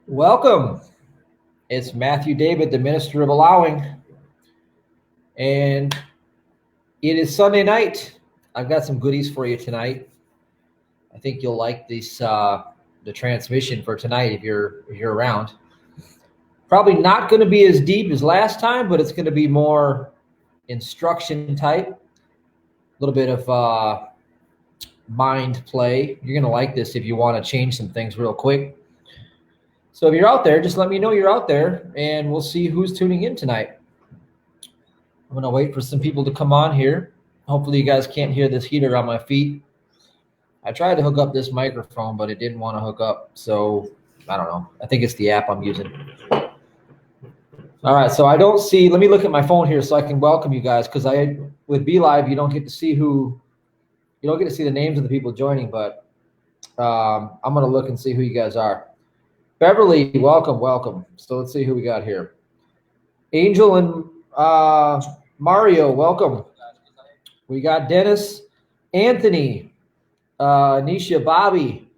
Welcome. It's Matthew David, the Minister of Allowing, and it is Sunday night. I've got some goodies for you tonight. I think you'll like this, the transmission for tonight if you're around. Probably not going to be as deep as last time, but it's going to be more instruction type. A little bit of mind play. You're going to like this if you want to change some things real quick. So if you're out there, just let me know you're out there, and we'll see who's tuning in tonight. I'm going to wait for some people to come on here. Hopefully you guys can't hear this heater on my feet. I tried to hook up this microphone, but it didn't want to hook up. So I don't know. I think it's the app I'm using. All right. So I don't see, let me look at my phone here so I can welcome you guys, because with BeLive, you don't get to see you don't get to see the names of the people joining, but I'm going to look and see who you guys are. Beverly, welcome. So let's see who we got here. Angel and Mario, welcome. We got Dennis, Anthony, Nisha, Bobby.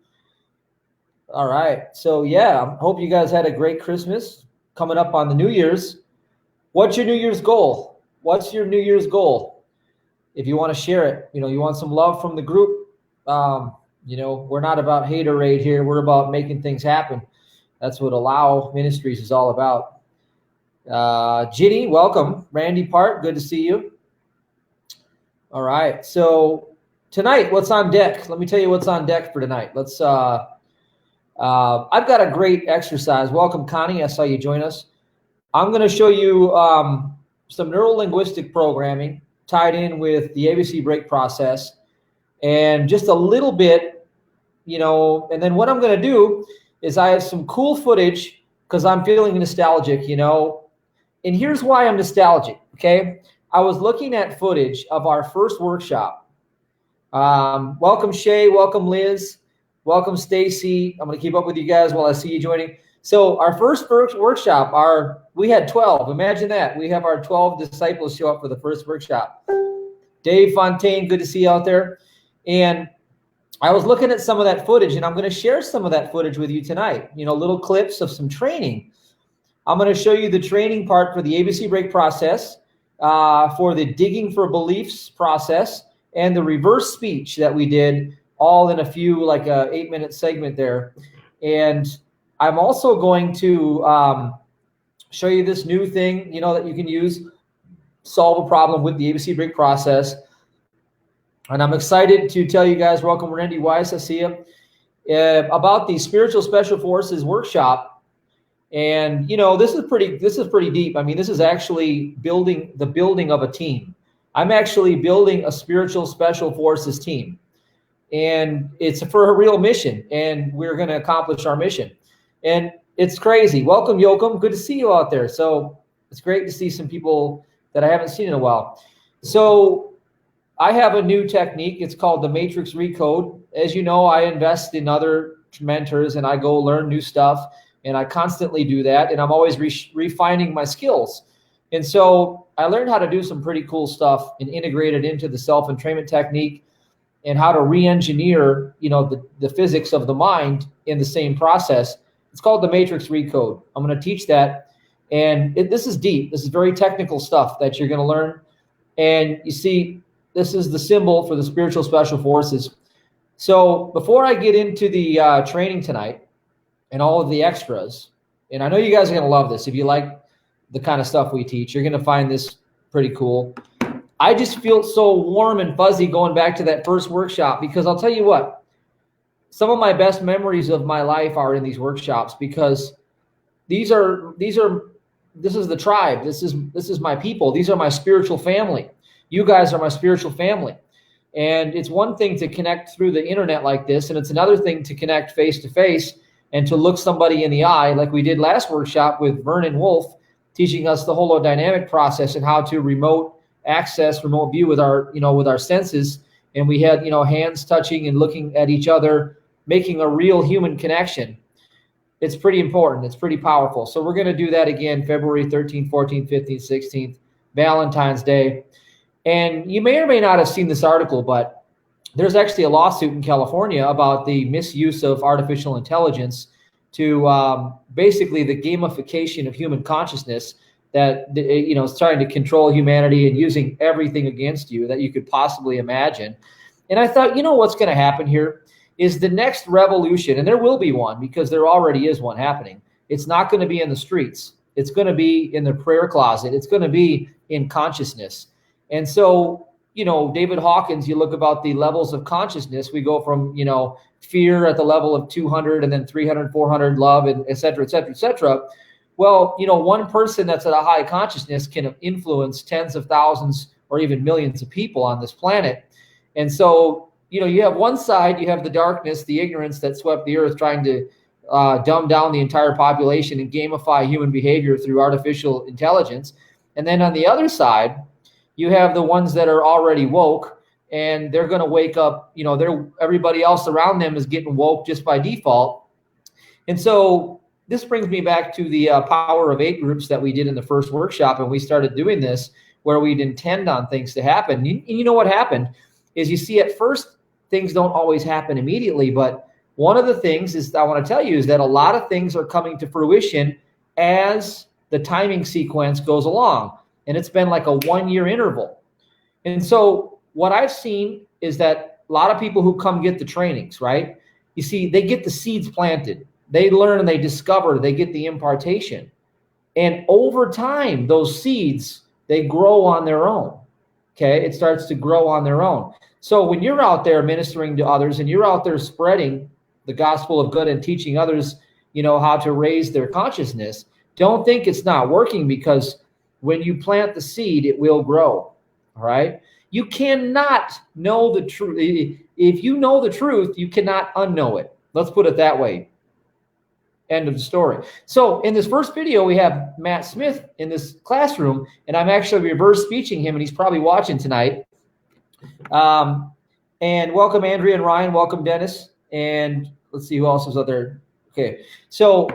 All right. So yeah, I hope you guys had a great Christmas. Coming up on the New Year's. What's your New Year's goal? What's your New Year's goal? If you want to share it, you want some love from the group. We're not about haterade here. We're about making things happen. That's what Allow Ministries is all about. Ginny, welcome. Randy Part, good to see you. All right. So tonight, what's on deck? Let me tell you what's on deck for tonight. Let's. I've got a great exercise. Welcome, Connie. I saw you join us. I'm going to show you some neuro-linguistic programming tied in with the ABC break process, and just a little bit, and then what I'm going to do is I have some cool footage because I'm feeling nostalgic, and here's why I'm nostalgic, okay? I was looking at footage of our first workshop. Welcome, Shay. Welcome, Liz. Welcome, Stacy. I'm going to keep up with you guys while I see you joining. So our first workshop, we had 12. Imagine that. We have our 12 disciples show up for the first workshop. Dave Fontaine, good to see you out there. And I was looking at some of that footage, and I'm going to share some of that footage with you tonight. Little clips of some training. I'm going to show you the training part for the ABC break process, for the digging for beliefs process, and the reverse speech that we did, all in a few, like a 8-minute segment there. And I'm also going to show you this new thing, that you can use, solve a problem with the ABC break process. And I'm excited to tell you guys, welcome Randy Weiss, I see you, about the Spiritual Special Forces workshop. And this is pretty deep. I mean, this is actually the building of a team. I'm actually building a Spiritual Special Forces team, and it's for a real mission, and we're going to accomplish our mission. And it's crazy. Welcome, Yoakum. Good to see you out there. So it's great to see some people that I haven't seen in a while. So I have a new technique. It's called the Matrix Recode. As you know, I invest in other mentors, and I go learn new stuff, and I constantly do that, and I'm always refining my skills. And so I learned how to do some pretty cool stuff and integrate it into the self-entrainment technique, and how to re-engineer, the physics of the mind in the same process. It's called the Matrix Recode. I'm going to teach that, and this is deep. This is very technical stuff that you're going to learn. And you see, this is the symbol for the Spiritual Special Forces. So before I get into the training tonight and all of the extras, and I know you guys are going to love this. If you like the kind of stuff we teach, you're going to find this pretty cool. I just feel so warm and fuzzy going back to that first workshop, because I'll tell you what, some of my best memories of my life are in these workshops, because this is the tribe. This is my people. These are my spiritual family. You guys are my spiritual family. And it's one thing to connect through the internet like this, and it's another thing to connect face to face and to look somebody in the eye, like we did last workshop with Vernon Wolf, teaching us the holodynamic process and how to remote view with our senses. And we had, hands touching and looking at each other, making a real human connection. It's pretty important. It's pretty powerful. So we're going to do that again, February 13th, 14th, 15th, 16th, Valentine's Day. And you may or may not have seen this article, but there's actually a lawsuit in California about the misuse of artificial intelligence to basically the gamification of human consciousness that, you know, is trying to control humanity and using everything against you that you could possibly imagine. And I thought, you know, what's going to happen here is the next revolution, and there will be one because there already is one happening. It's not going to be in the streets. It's going to be in the prayer closet. It's going to be in consciousness. And so, you know, David Hawkins, you look about the levels of consciousness. We go from, you know, fear at the level of 200 and then 300, 400, love, and et cetera, et cetera, et cetera. Well, you know, one person that's at a high consciousness can influence tens of thousands or even millions of people on this planet. And so, you know, you have one side, you have the darkness, the ignorance that swept the earth, trying to dumb down the entire population and gamify human behavior through artificial intelligence. And then on the other side, you have the ones that are already woke, and they're going to wake up, you know, everybody else around them is getting woke just by default. And so this brings me back to the Power of 8 groups that we did in the first workshop. And we started doing this where we'd intend on things to happen. You know what happened is, you see, at first things don't always happen immediately. But one of the things is, I want to tell you, is that a lot of things are coming to fruition as the timing sequence goes along. And it's been like a 1-year interval. And so what I've seen is that a lot of people who come get the trainings, right? You see, they get the seeds planted. They learn and they discover, they get the impartation. And over time, those seeds, they grow on their own. Okay, it starts to grow on their own. So when you're out there ministering to others and you're out there spreading the gospel of good and teaching others, you know, how to raise their consciousness, don't think it's not working, because when you plant the seed, it will grow. All right. You cannot know the truth. If you know the truth, you cannot unknow it. Let's put it that way. End of the story. So in this first video, we have Matt Smith in this classroom, and I'm actually reverse speeching him, and he's probably watching tonight. And welcome, Andrea and Ryan. Welcome, Dennis. And let's see who else is out there. Okay. So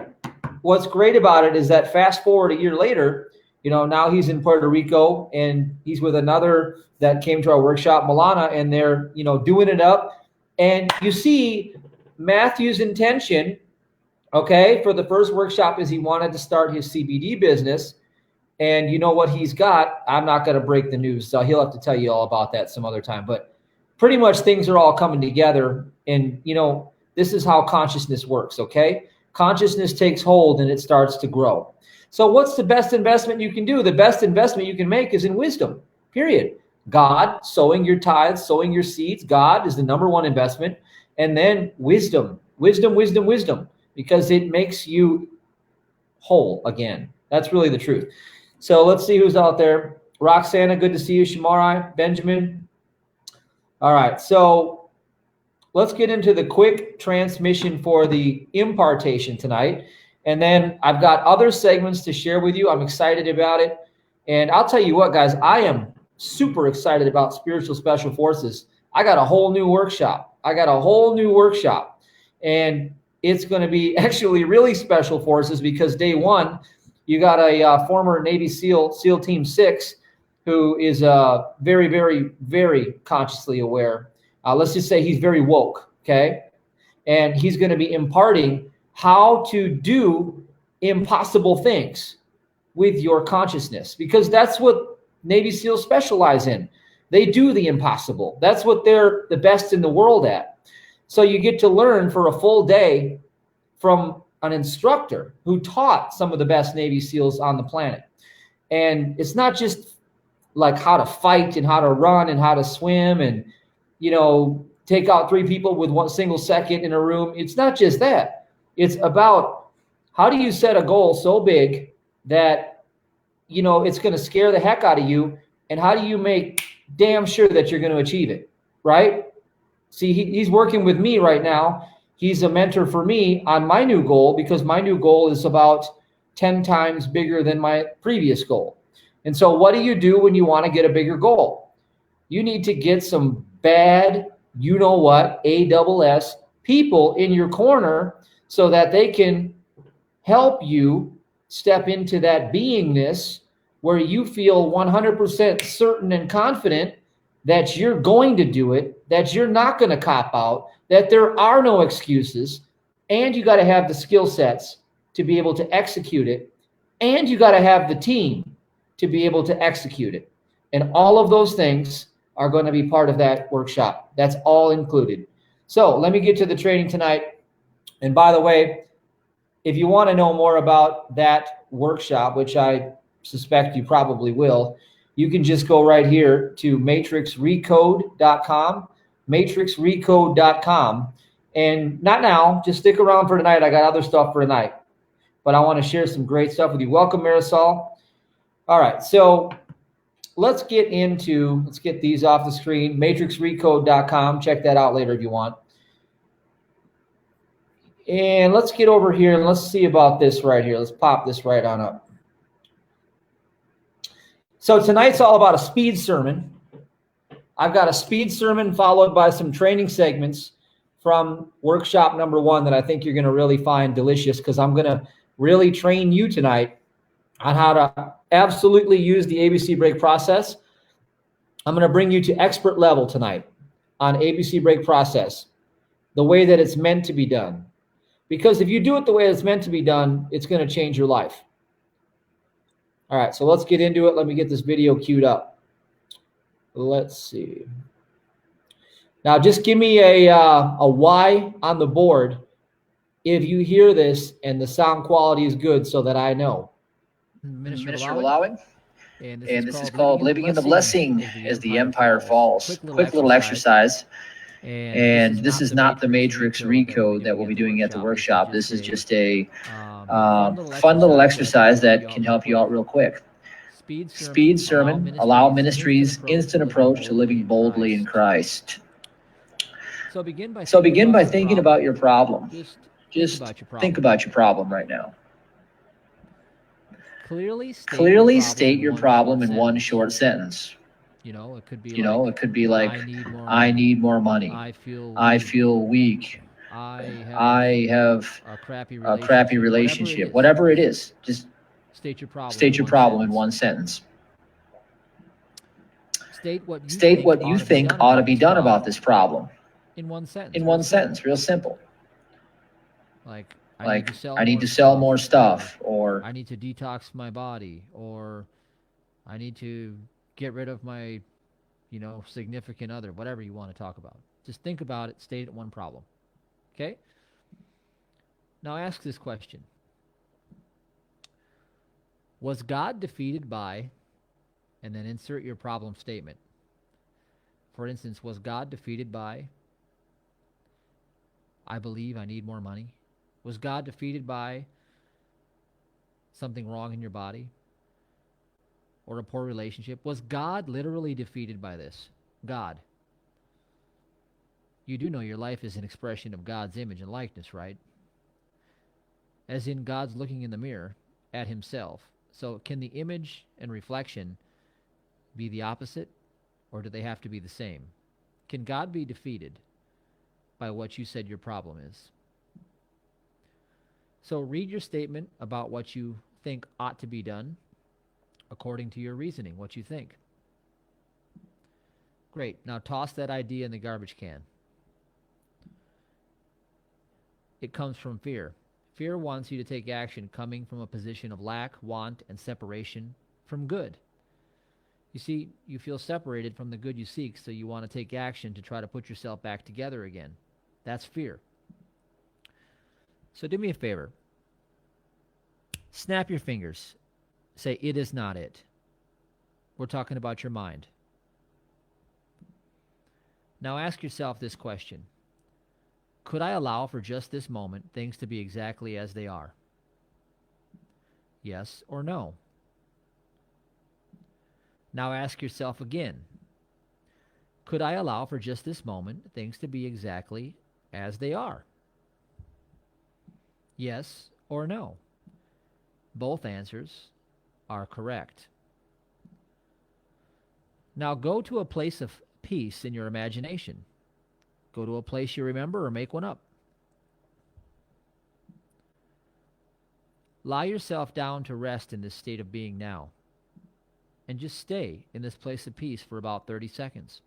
what's great about it is that fast forward a year later, you know, now he's in Puerto Rico, and he's with another that came to our workshop, Milana, and they're, you know, doing it up. And you see Matthew's intention, okay, for the first workshop is he wanted to start his CBD business. And you know what he's got? I'm not going to break the news, so he'll have to tell you all about that some other time. But pretty much things are all coming together. And, you know, this is how consciousness works, okay? Consciousness takes hold and it starts to grow. So what's the best investment you can do? The best investment you can make is in wisdom, period. God, sowing your tithes, sowing your seeds. God is the number one investment. And then wisdom, wisdom, wisdom, wisdom, because it makes you whole again. That's really the truth. So let's see who's out there. Roxana, good to see you. Shamarai, Benjamin. All right, so let's get into the quick transmission for the impartation tonight. And then I've got other segments to share with you. I'm excited about it. And I'll tell you what, guys, I am super excited about Spiritual Special Forces. I got a whole new workshop. And it's going to be actually really special forces, because day one, you got a former Navy SEAL Team 6, who is very, very, very consciously aware. Let's just say he's very woke, okay? And he's going to be imparting how to do impossible things with your consciousness, because that's what Navy SEALs specialize in. They do the impossible. That's what they're the best in the world at. So you get to learn for a full day from an instructor who taught some of the best Navy SEALs on the planet. And it's not just like how to fight and how to run and how to swim and, you know, take out 3 people with 1 single second in a room. It's not just that. It's about how do you set a goal so big that, you know, it's going to scare the heck out of you, and how do you make damn sure that you're going to achieve it, right? See, he's working with me right now. He's a mentor for me on my new goal, because my new goal is about 10 times bigger than my previous goal. And so what do you do when you want to get a bigger goal? You need to get some bad, you know what, ASS people in your corner so that they can help you step into that beingness where you feel 100% certain and confident that you're going to do it, that you're not going to cop out, that there are no excuses, and you got to have the skill sets to be able to execute it, and you got to have the team to be able to execute it. And all of those things are going to be part of that workshop. That's all included. So let me get to the training tonight. And by the way, if you want to know more about that workshop, which I suspect you probably will, you can just go right here to matrixrecode.com, matrixrecode.com. And not now, just stick around for tonight. I got other stuff for tonight, but I want to share some great stuff with you. Welcome, Marisol. All right, so let's get these off the screen, matrixrecode.com. Check that out later if you want. And let's get over here and let's see about this right here. Let's pop this right on up. So tonight's all about a speed sermon. I've got a speed sermon followed by some training segments from workshop number 1 that I think you're going to really find delicious, because I'm going to really train you tonight on how to absolutely use the ABC break process. I'm going to bring you to expert level tonight on ABC break process, the way that it's meant to be done. Because if you do it the way it's meant to be done, it's going to change your life. All right, so let's get into it. Let me get this video queued up. Let's see. Now, just give me a Y on the board if you hear this and the sound quality is good, so that I know. Minister of Allowing. And this is called Living in the Blessing as the Empire Falls. Quick little exercise. And this is not the matrix recode that we'll be doing at the workshop. This is just a fun little exercise that can help you out real quick. Speed sermon, allow ministries, instant approach to living boldly in Christ. So begin by thinking about your problem. Just think about your problem right now. Clearly state your problem in one short sentence. It could be like, I need more money. I feel weak. I have a crappy relationship. Whatever it is, just state your problem in one sentence. State what you think ought to be done about this problem in one sentence. Real simple. Like, I need to sell more stuff, or I need to detox my body, or I need to get rid of my, significant other, whatever you want to talk about. Just think about it, state it one problem. Okay? Now ask this question. Was God defeated by, and then insert your problem statement. For instance, was God defeated by, I believe I need more money? Was God defeated by something wrong in your body? Or a poor relationship? Was God literally defeated by this? God. You do know your life is an expression of God's image and likeness, right? As in, God's looking in the mirror at himself. So can the image and reflection be the opposite, or do they have to be the same? Can God be defeated by what you said your problem is? So read your statement about what you think ought to be done according to your reasoning, what you think. Great. Now toss that idea in the garbage can. It comes from fear. Fear wants you to take action coming from a position of lack, want, and separation from good. You see, you feel separated from the good you seek, so you want to take action to try to put yourself back together again. That's fear. So do me a favor. Snap your fingers. Say, it is not it. We're talking about your mind. Now ask yourself this question. Could I allow for just this moment things to be exactly as they are? Yes or no? Now ask yourself again. Could I allow for just this moment things to be exactly as they are? Yes or no? Both answers are correct. Now go to a place of peace in your imagination. Go to a place you remember or make one up. Lie yourself down to rest in this state of being now. And just stay in this place of peace for about 30 seconds.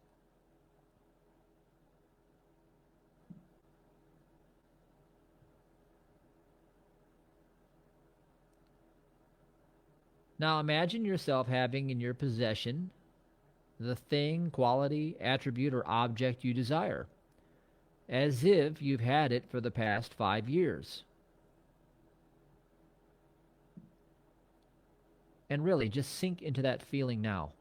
Now imagine yourself having in your possession the thing, quality, attribute, or object you desire, as if you've had it for the past 5 years. And really, just sink into that feeling now.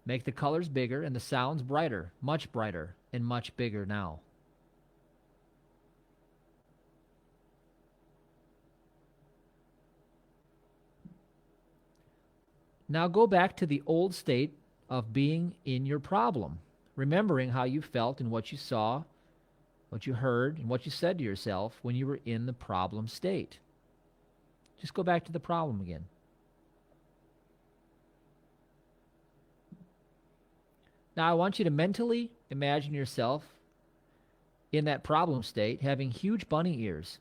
Make the colors bigger and the sounds brighter, and much bigger now. Now go back to the old state of being in your problem, remembering how you felt and what you saw, what you heard, and what you said to yourself when you were in the problem state. Just go back to the problem again. Now I want you to mentally imagine yourself in that problem state having huge bunny ears,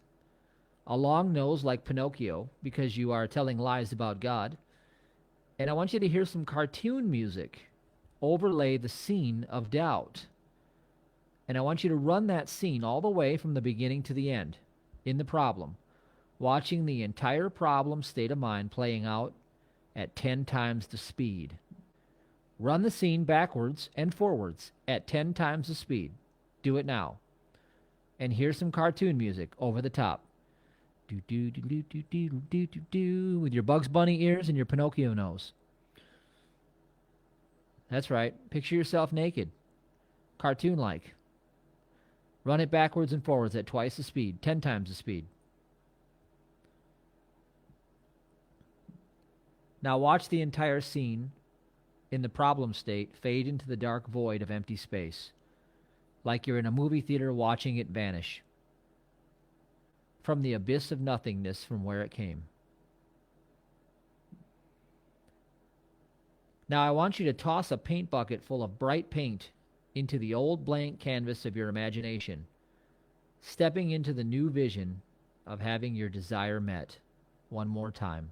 a long nose like Pinocchio because you are telling lies about God, and I want you to hear some cartoon music overlay the scene of doubt. And I want you to run that scene all the way from the beginning to the end in the problem, watching the entire problem state of mind playing out at 10 times the speed. Run the scene backwards and forwards at 10 times the speed. Do it now. And here's some cartoon music over the top. Do do do do do do do do do with your Bugs Bunny ears and your Pinocchio nose. That's right. Picture yourself naked. Cartoon-like. Run it backwards and forwards at twice the speed, 10 times the speed. Now watch the entire scene in the problem state fade into the dark void of empty space, like you're in a movie theater watching it vanish from the abyss of nothingness from where it came. Now I want you to toss a paint bucket full of bright paint into the old blank canvas of your imagination, stepping into the new vision of having your desire met one more time.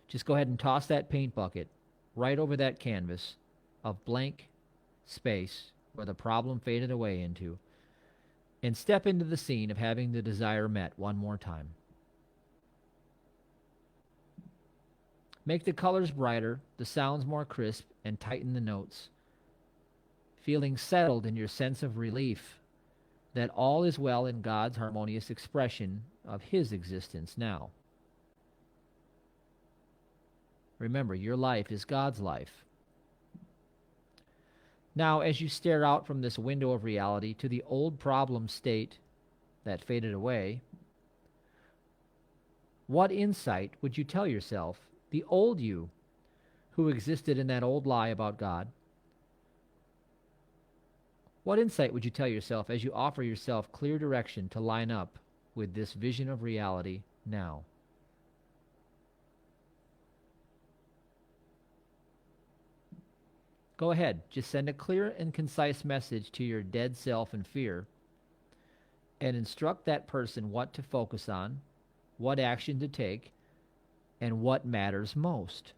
Just go ahead and toss that paint bucket right over that canvas of blank space where the problem faded away into, and step into the scene of having the desire met one more time. Make the colors brighter, the sounds more crisp, and tighten the notes, feeling settled in your sense of relief that all is well in God's harmonious expression of His existence now. Remember, your life is God's life. Now, as you stare out from this window of reality to the old problem state that faded away, what insight would you tell yourself, the old you who existed in that old lie about God? What insight would you tell yourself as you offer yourself clear direction to line up with this vision of reality now? Go ahead, just send a clear and concise message to your dead self in fear and instruct that person what to focus on, what action to take, and what matters most.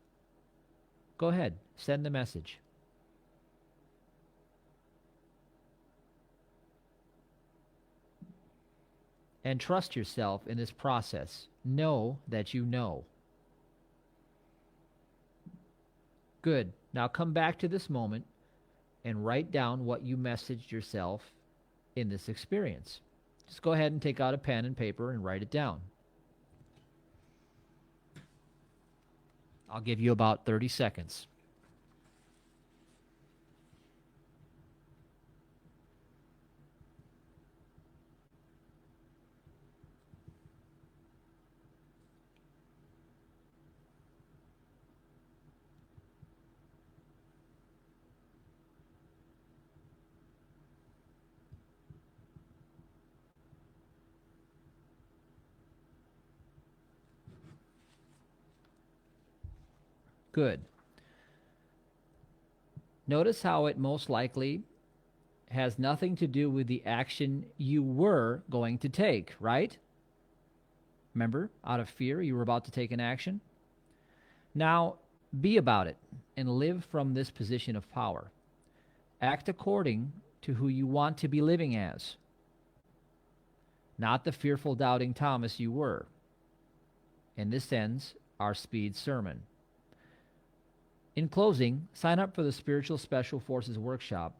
Go ahead, send the message. And trust yourself in this process. Know that you know. Good. Now come back to this moment and write down what you messaged yourself in this experience. Just go ahead and take out a pen and paper and write it down. I'll give you about 30 seconds. Good. Notice how it most likely has nothing to do with the action you were going to take, right? Remember, out of fear, you were about to take an action. Now, be about it and live from this position of power. Act according to who you want to be living as, not the fearful, doubting Thomas you were. And this ends our speed sermon. In closing, sign up for the Spiritual Special Forces Workshop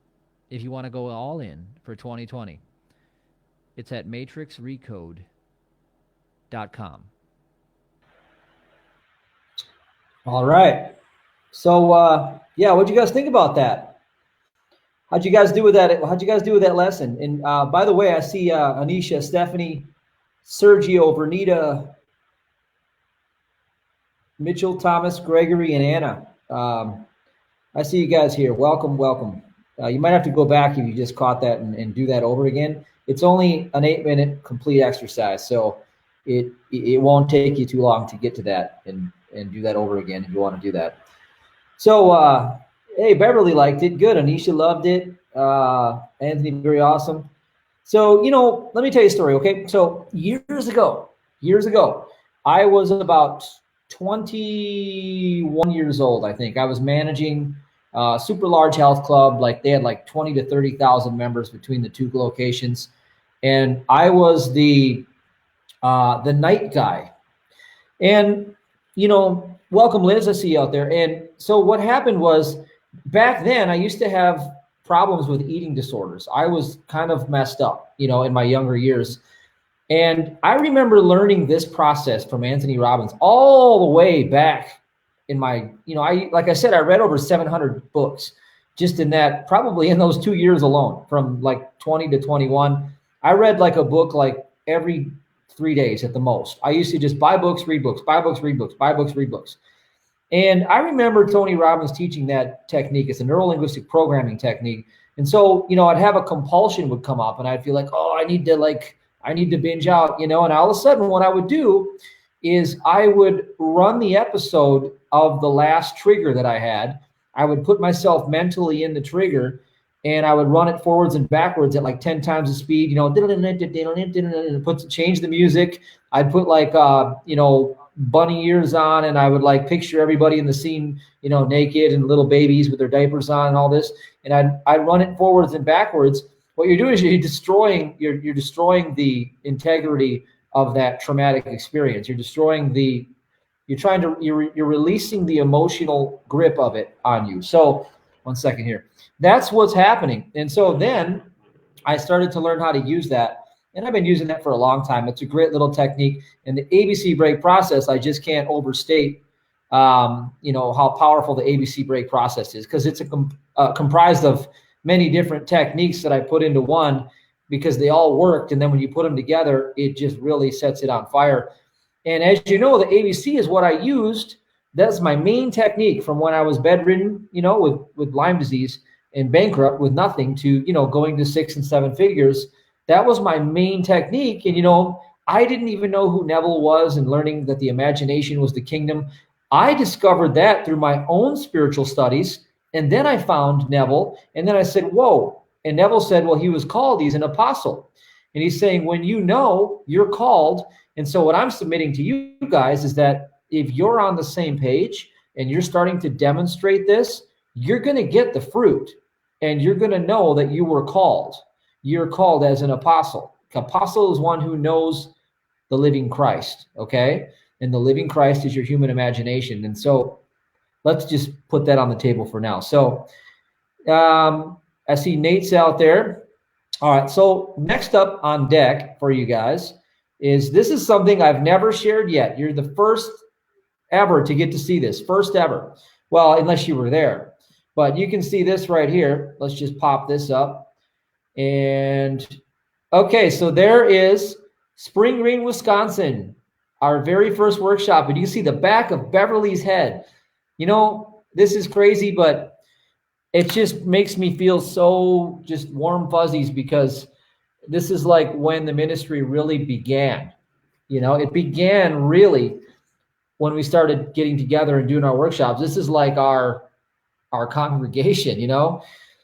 if you want to go all in for 2020. It's at matrixrecode.com. All right. So, yeah, what'd you guys think about that? How'd you guys do with that? How'd you guys do with that lesson? And by the way, I see Anisha, Stephanie, Sergio, Vernita, Mitchell, Thomas, Gregory, and Anna. I see you guys here. Welcome, welcome. You might have to go back if you just caught that and do that over again. It's only an 8-minute complete exercise, so it won't take you too long to get to that and do that over again if you want to do that. So, hey, Beverly liked it. Good. Anisha loved it. Anthony, very awesome. So, let me tell you a story, okay? So years ago, I was about 21 years old, I think. I was managing a super large health club. Like they had like 20 to 30,000 members between the two locations. And I was the night guy. And, welcome, Liz. I see you out there. And so what happened was back then I used to have problems with eating disorders. I was kind of messed up, in my younger years. And I remember learning this process from Anthony Robbins all the way back in my, like I said, I read over 700 books just in that, probably in those 2 years alone, from like 20 to 21. I read like a book like every 3 days at the most. I used to just buy books, read books, buy books, read books, buy books, read books. And I remember Tony Robbins teaching that technique. It's a neuro-linguistic programming technique. And so, I'd have a compulsion would come up and I'd feel like, oh, I need to binge out, and all of a sudden what I would do is I would run the episode of the last trigger that I had. I would put myself mentally in the trigger and I would run it forwards and backwards at like 10 times the speed, change the music. I'd put like, bunny ears on and I would like picture everybody in the scene, naked and little babies with their diapers on and all this. And I'd run it forwards and backwards. What you're doing is you're destroying the integrity of that traumatic experience. You're releasing the emotional grip of it on you. So 1 second here. That's what's happening. And so then I started to learn how to use that. And I've been using that for a long time. It's a great little technique. And the ABC break process, I just can't overstate, how powerful the ABC break process is, because it's comprised of many different techniques that I put into one because they all worked. And then when you put them together, it just really sets it on fire. And as you know, the ABC is what I used. That's my main technique from when I was bedridden, with Lyme disease and bankrupt with nothing to, going to 6 and 7 figures. That was my main technique. And, I didn't even know who Neville was and learning that the imagination was the kingdom. I discovered that through my own spiritual studies. And then I found Neville. And then I said, whoa. And Neville said, well, he was called. He's an apostle. And he's saying, when you're called. And so what I'm submitting to you guys is that if you're on the same page and you're starting to demonstrate this, you're going to get the fruit. And you're going to know that you were called. You're called as an apostle. Apostle is one who knows the living Christ, okay? And the living Christ is your human imagination. And so let's just put that on the table for now. So I see Nate's out there. All right, so next up on deck for you guys this is something I've never shared yet. You're the first ever to get to see this, first ever. Well, unless you were there. But you can see this right here. Let's just pop this up. And okay, so there is Spring Green, Wisconsin, our very first workshop. And you can see the back of Beverly's head. This is crazy, but it just makes me feel so just warm fuzzies because this is like when the ministry really began. It began really when we started getting together and doing our workshops. This is like our congregation,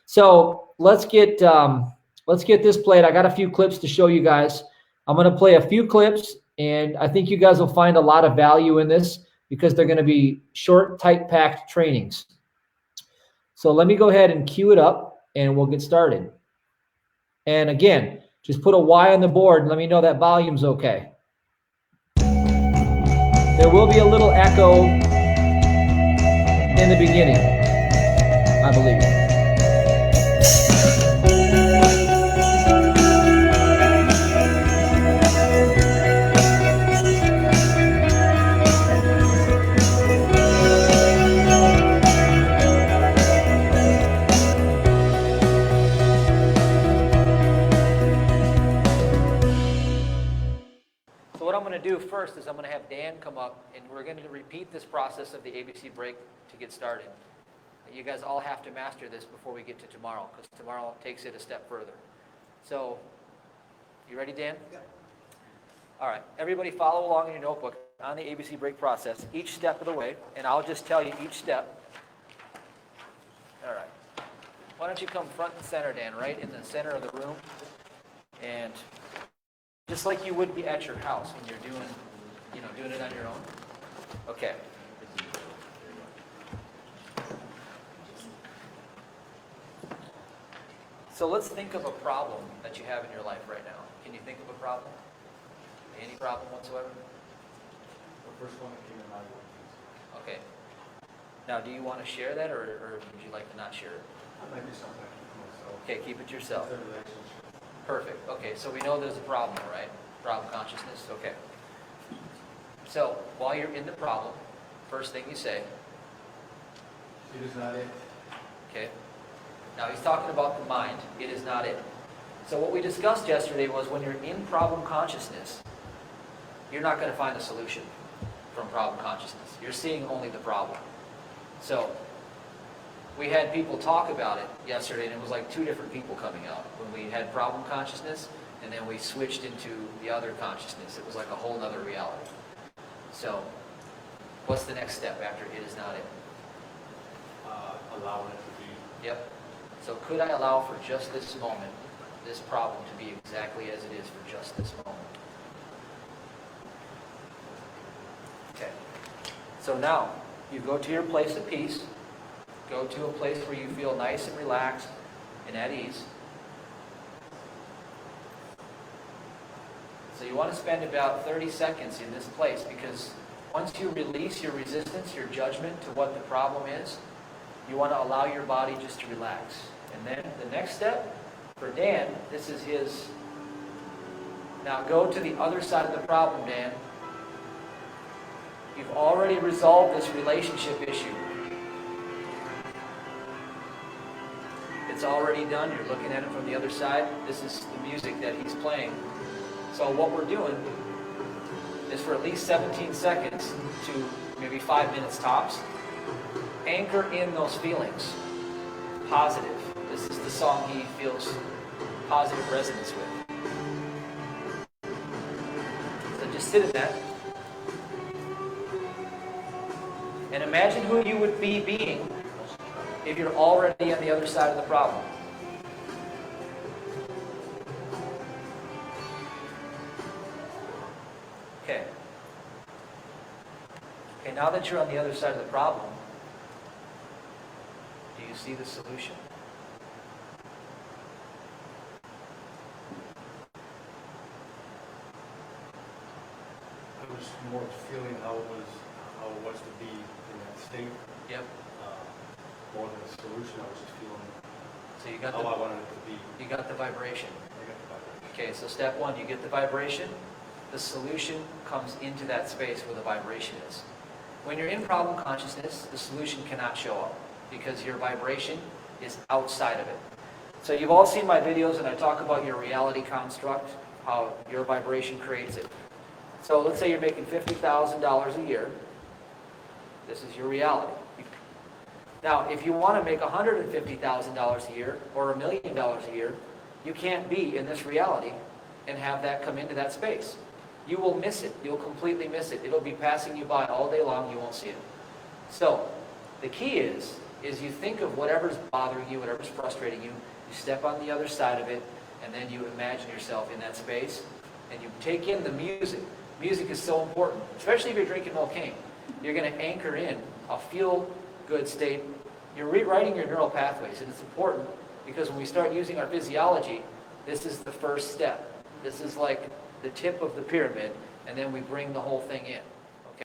So let's get this played. I got a few clips to show you guys. I'm going to play a few clips, and I think you guys will find a lot of value in this because they're going to be short, tight-packed trainings. So let me go ahead and cue it up. and we'll get started. And again, just put a Y on the board and let me know that volume's okay. There will be a little echo in the beginning, I believe. So what I'm going to do first is I'm going to have Dan come up, and we're going to repeat this process of the ABC break to get started. You guys all have to master this before we get to tomorrow, because tomorrow takes it a step further. So, you ready, Dan? Yeah. All right. Everybody follow along in your notebook on the ABC break process, each step of the way, and I'll just tell you each step. All right. Why don't you come front and center, Dan, right in the center of the room, and just like you would be at your house when you're doing it on your own. Okay. So let's think of a problem that you have in your life right now. Can you think of a problem? Any problem whatsoever? The first one that came in my mind. Okay. Now, do you want to share that, or would you like to not share it? I might be something I keep to myself. Okay, keep it to yourself. It's a relationship. Perfect. Okay, so we know there's a problem, right? Problem consciousness. Okay. So while you're in the problem, first thing you say. It is not it. Okay. Now he's talking about the mind. It is not it. So what we discussed yesterday was when you're in problem consciousness, you're not going to find a solution from problem consciousness. You're seeing only the problem. So we had people talk about it yesterday, and it was like two different people coming out. When we had problem consciousness, and then we switched into the other consciousness. It was like a whole other reality. So what's the next step after it is not it? Allowing it to be. Yep. So could I allow for just this moment, this problem to be exactly as it is for just this moment? Okay. So now, you go to your place of peace. Go to a place where you feel nice and relaxed and at ease. So you want to spend about 30 seconds in this place, because once you release your resistance, your judgment to what the problem is, you want to allow your body just to relax. And then the next step, for Dan, this is his. Now go to the other side of the problem, Dan. You've already resolved this relationship issue. It's already done. You're looking at it from the other side. This is the music that he's playing. So what we're doing is for at least 17 seconds to maybe 5 minutes tops, anchor in those feelings. Positive. This is the song he feels positive resonance with. So just sit in that. And imagine who you would be being if you're already on the other side of the problem. Okay. Okay, now that you're on the other side of the problem, do you see the solution? I was more feeling how it was to be in that state. Yep. More than a solution, I was just feeling So you got how I wanted it to be. you got the vibration. I got the vibration. Okay, so step one, you get the vibration. The solution comes into that space where the vibration is. When you're in problem consciousness, the solution cannot show up because your vibration is outside of it. So you've all seen my videos, and I talk about your reality construct, how your vibration creates it. So let's say you're making $50,000 a year. This is your reality. Now, if you want to make $150,000 a year or $1 million a year, you can't be in this reality and have that come into that space. You will miss it. You'll completely miss it. It'll be passing you by all day long. You won't see it. So the key is you think of whatever's bothering you, whatever's frustrating you, you step on the other side of it, and then you imagine yourself in that space, and you take in the music. Music is so important, especially if you're drinking Volcane. You're going to anchor in a feel-good state. You're rewriting your neural pathways, and it's important Because when we start using our physiology, this is the first step. This is like the tip of the pyramid, and then we bring the whole thing in. Okay.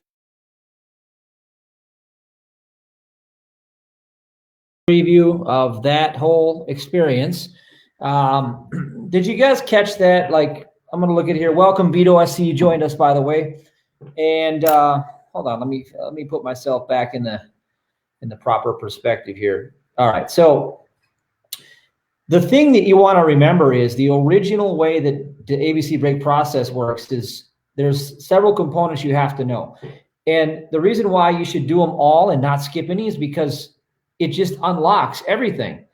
Preview of that whole experience. Did you guys catch that? Like, I'm going to look at here. Welcome, Vito. I see you joined us, by the way. And hold on, let me put myself back in the proper perspective here. All right. So the thing that you want to remember is the original way that the ABC break process works is there's several components you have to know. And the reason why you should do them all and not skip any is because it just unlocks everything.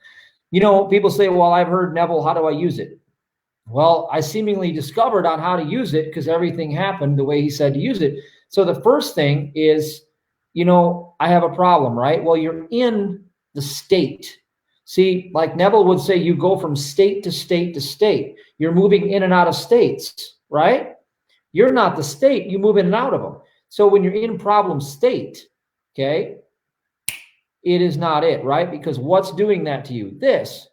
You know, people say, well, I've heard, Neville, how do I use it? Well, I seemingly discovered on how to use it because everything happened the way he said to use it. So the first thing is, you know, I have a problem, right? Well, you're in the state. See, like Neville would say, you go from state to state to state. You're moving in and out of states, right? You're not the state. You move in and out of them. So when you're in problem state, okay, it is not it, right? Because what's doing that to you? This.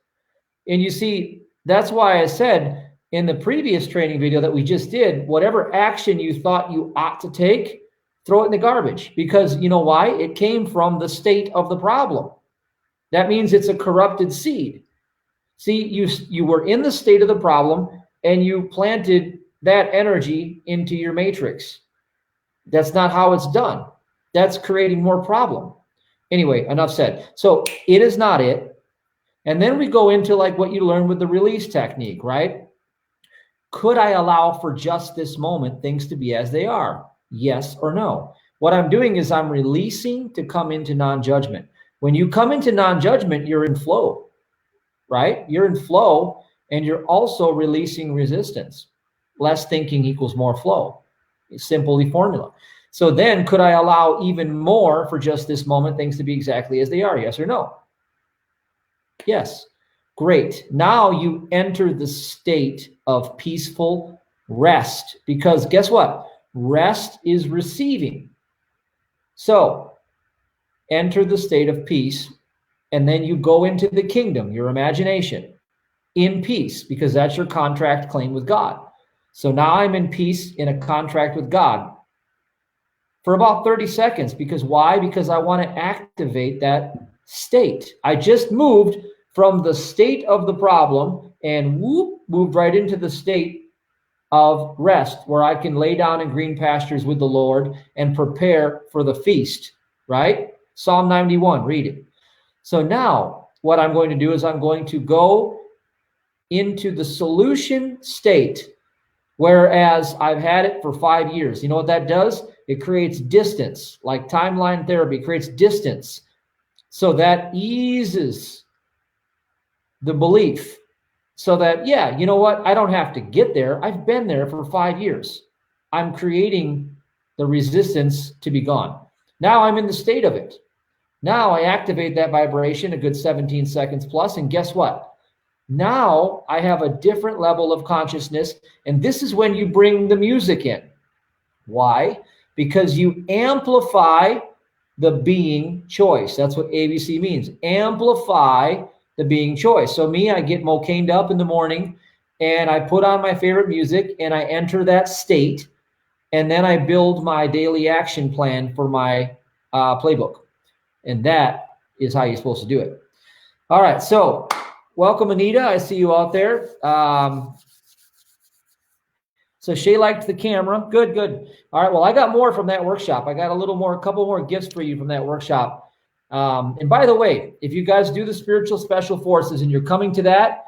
And you see, that's why I said in the previous training video that we just did, whatever action you thought you ought to take, throw it in the garbage. Because you know why? It came from the state of the problem. That means it's a corrupted seed. See, you were in the state of the problem and you planted that energy into your matrix. That's not how it's done. That's creating more problem. Anyway, enough said. So it is not it. And then we go into like what you learned with the release technique, right? Could I allow for just this moment things to be as they are? Yes or no? What I'm doing is I'm releasing to come into non-judgment. When you come into non-judgment, you're in flow, right? You're in flow and you're also releasing resistance. Less thinking equals more flow. It's simply formula. So then could I allow even more for just this moment things to be exactly as they are? Yes or no? Yes. Great. Now you enter the state of peaceful rest because guess what? Rest is receiving. So enter the state of peace and then you go into the kingdom, your imagination, in peace because that's your contract claim with God. So now I'm in peace in a contract with God for about 30 seconds. Because why? Because I want to activate that state. I just moved from the state of the problem and whoop, moved right into the state of rest where I can lay down in green pastures with the Lord and prepare for the feast, right? Psalm 91, read it. So now what I'm going to do is I'm going to go into the solution state, whereas I've had it for 5 years. You know what that does? It creates distance, like timeline therapy creates distance. So that eases the belief so that, yeah, you know what? I don't have to get there. I've been there for 5 years. I'm creating the resistance to be gone. Now I'm in the state of it. Now I activate that vibration a good 17 seconds plus. And guess what? Now I have a different level of consciousness. And this is when you bring the music in. Why? Because you amplify the being choice. That's what ABC means. Amplify the being choice. So me, I get mocaned up in the morning and I put on my favorite music and I enter that state. And then I build my daily action plan for my playbook. And that is how you're supposed to do it. All right. So welcome, Anita. I see you out there. So Shay liked the camera. Good, good. All right. Well, I got more from that workshop. I got a couple more gifts for you from that workshop. And by the way, if you guys do the spiritual special forces and you're coming to that,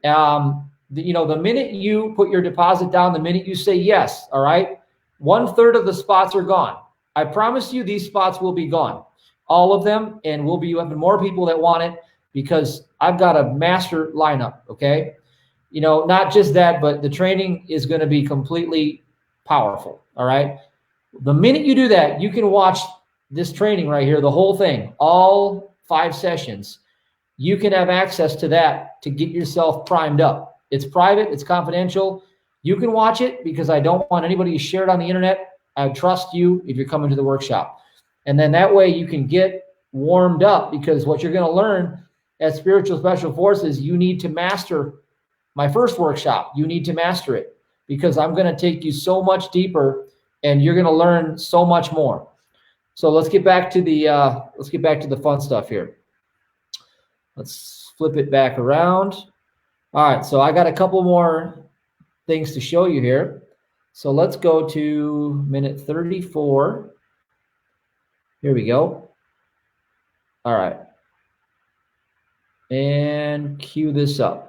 the minute you put your deposit down, the minute you say yes, all right, 1/3 of the spots are gone. I promise you these spots will be gone. All of them. And we'll be having more people that want it because I've got a master lineup. Okay. You know, not just that, but the training is going to be completely powerful. All right. The minute you do that, you can watch this training right here, the whole thing, all 5 sessions. You can have access to that to get yourself primed up. It's private. It's confidential. You can watch it because I don't want anybody to share it on the internet. I trust you if you're coming to the workshop. And then that way you can get warmed up because what you're going to learn at Spiritual Special Forces, you need to master my first workshop. You need to master it, because I'm going to take you so much deeper and you're going to learn so much more. So let's get back to the fun stuff here. Let's flip it back around. All right, so I got a couple more things to show you here. So let's go to minute 34. Here we go. All right. And cue this up.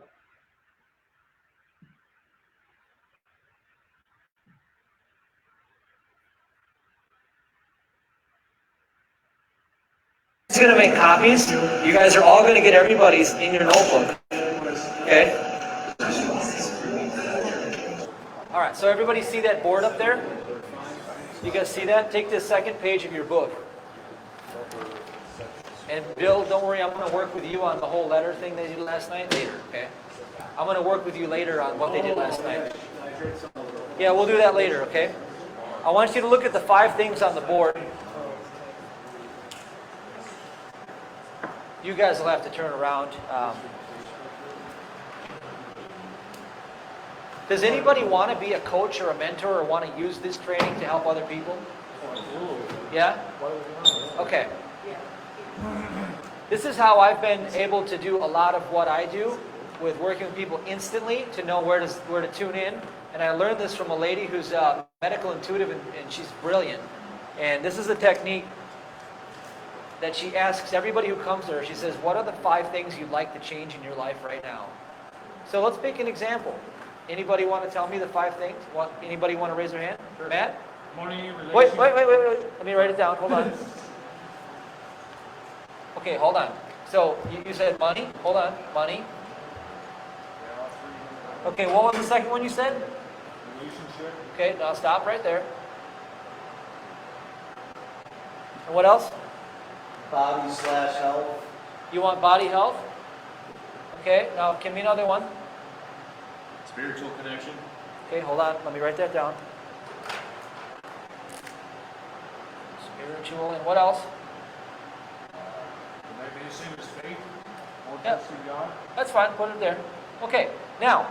Going to make copies. You guys are all going to get everybody's in your notebook. Okay? All right, so everybody see that board up there? You guys see that? Take the second page of your book. And Bill, don't worry, I'm going to work with you on the whole letter thing they did last night later, okay? I'm going to work with you later on what they did last night. Yeah, we'll do that later, okay? I want you to look at the 5 things on the board. You guys will have to turn around. Does anybody want to be a coach or a mentor or want to use this training to help other people? Yeah? Okay. This is how I've been able to do a lot of what I do with working with people instantly to know where to tune in. And I learned this from a lady who's medical intuitive and she's brilliant. And this is a technique that she asks everybody who comes to her. She says, what are the 5 things you'd like to change in your life right now? So let's pick an example. Anybody want to tell me the 5 things? Anybody want to raise their hand? Matt? Money, Wait. Let me write it down. Hold on. Okay, hold on. So you said money? Hold on. Money. Okay, what was the second one you said? relationship. Okay, now stop right there. And what else? Body/health. You want body health? Okay, now give me another one. Spiritual connection. Okay, hold on. Let me write that down. Spiritual, and what else? It might be the same as faith. More Yep. trust in God. That's fine. Put it there. Okay, now,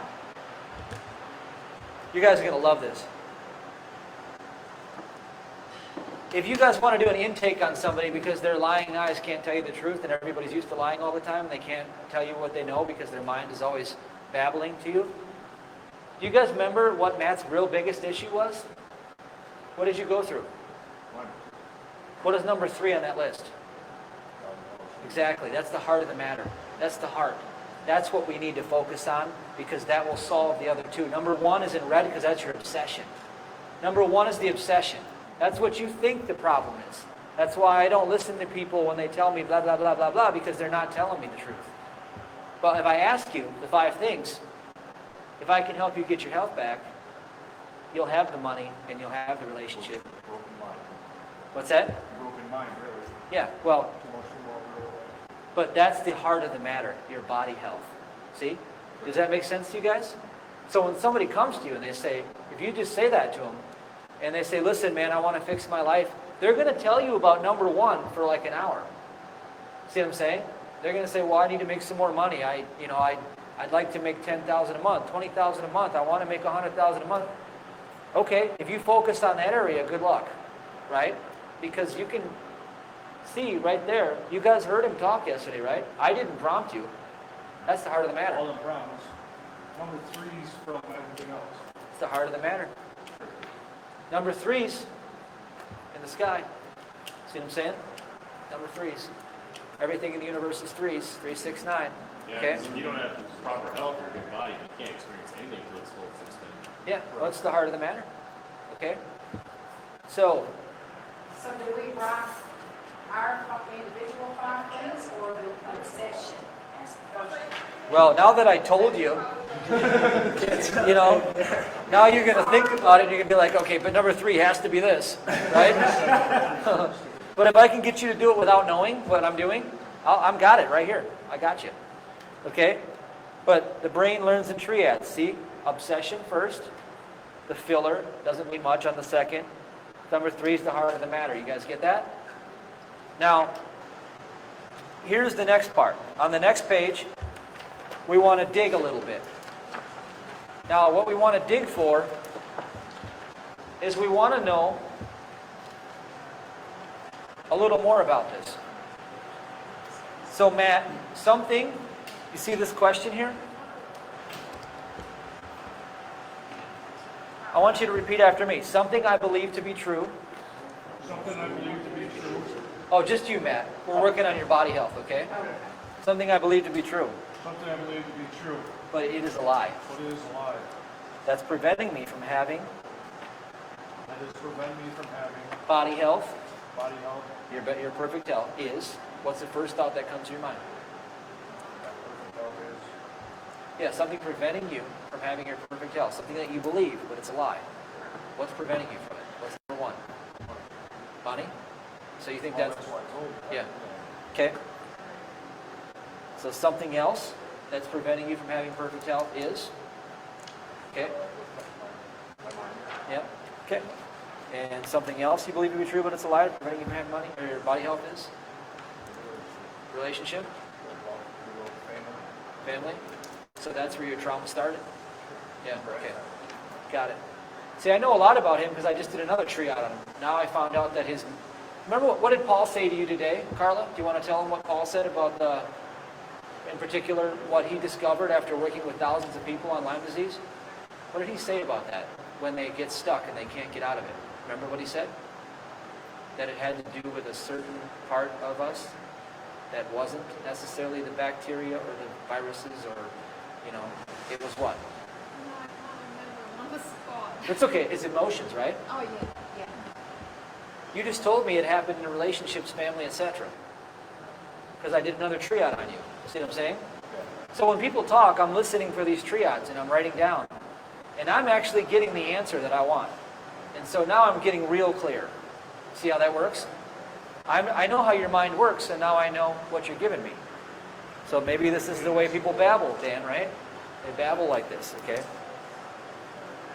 you guys are going to love this. If you guys want to do an intake on somebody because their lying eyes can't tell you the truth and everybody's used to lying all the time, they can't tell you what they know because their mind is always babbling to you. Do you guys remember what Matt's real biggest issue was? What did you go through? One. What is number 3 on that list? Exactly. That's the heart of the matter. That's the heart. That's what we need to focus on because that will solve the other 2. Number 1 is in red because that's your obsession. Number 1 is the obsession. That's what you think the problem is. That's why I don't listen to people when they tell me blah, blah, blah, blah, blah, because they're not telling me the truth. But if I ask you the 5 things, if I can help you get your health back, you'll have the money and you'll have the relationship. Broken mind. What's that? Broken mind, really. Yeah, well, Too much more. but that's the heart of the matter, your body health. See? Does that make sense to you guys? So when somebody comes to you and they say, if you just say that to them, and they say, listen, man, I want to fix my life, they're going to tell you about number 1 for like an hour. See what I'm saying? They're going to say, well, I need to make some more money. I'd like to make $10,000 a month, $20,000 a month. I want to make $100,000 a month. Okay, if you focus on that area, good luck, right? Because you can see right there, you guys heard him talk yesterday, right? I didn't prompt you. That's the heart of the matter. All the problems. Number 3's from everything else. It's the heart of the matter. Number 3's in the sky. See what I'm saying? Number 3's. Everything in the universe is 3's. 3, 6, 9. Yeah, Okay? if you don't have proper health or a good body, you can't experience anything to its full extent. Yeah, well, it's the heart of the matter. Okay? So, So do we rock our individual 5 things or the obsession? well, now that I told you, it's, now you're going to think about it and you're going to be like, okay, but number 3 has to be this, right? But if I can get you to do it without knowing what I'm doing, I'm got it right here. I got you. Okay? But the brain learns in triads. See? Obsession first. The filler doesn't mean much on the second. Number 3 is the heart of the matter. You guys get that? Now, here's the next part. On the next page, we want to dig a little bit. Now, what we want to dig for is we want to know a little more about this. So, Matt, something, you see this question here? I want you to repeat after me. Something I believe to be true. Something I believe to be true. Oh, just you, Matt. We're working on your body health, okay? Something I believe to be true. Something I believe to be true. But it is a lie. But it is a lie. That's preventing me from having That is preventing me from having body health. body health. Your perfect health is, what's the first thought that comes to your mind? That perfect health is Yeah, something preventing you from having your perfect health. Something that you believe, but it's a lie. What's preventing you from it? What's number one? Money? So you think that's... what I told you. Yeah. Okay. So something else that's preventing you from having perfect health is? Okay. Yep. Okay. And something else you believe to be true, but it's a lie, preventing you from having money, or your body health is? Relationship? Family? So that's where your trauma started? Yeah, okay. Got it. See, I know a lot about him because I just did another triage on him. Now I found out that his... Remember, what did Paul say to you today, Carla? Do you want to tell him what Paul said about the... In particular, what he discovered after working with thousands of people on Lyme disease? What did he say about that when they get stuck and they can't get out of it? Remember what he said? That it had to do with a certain part of us that wasn't necessarily the bacteria or the viruses or, you know, it was what? No, I can't remember on the spot. It's okay, it's emotions, right? Oh, yeah, yeah. You just told me it happened in relationships, family, etc. Because I did another triad on you. See what I'm saying? So when people talk, I'm listening for these triads and I'm writing down. And I'm actually getting the answer that I want. And so now I'm getting real clear. See how that works? I know how your mind works, and now I know what you're giving me. So maybe this is the way people babble, Dan, right? They babble like this, okay?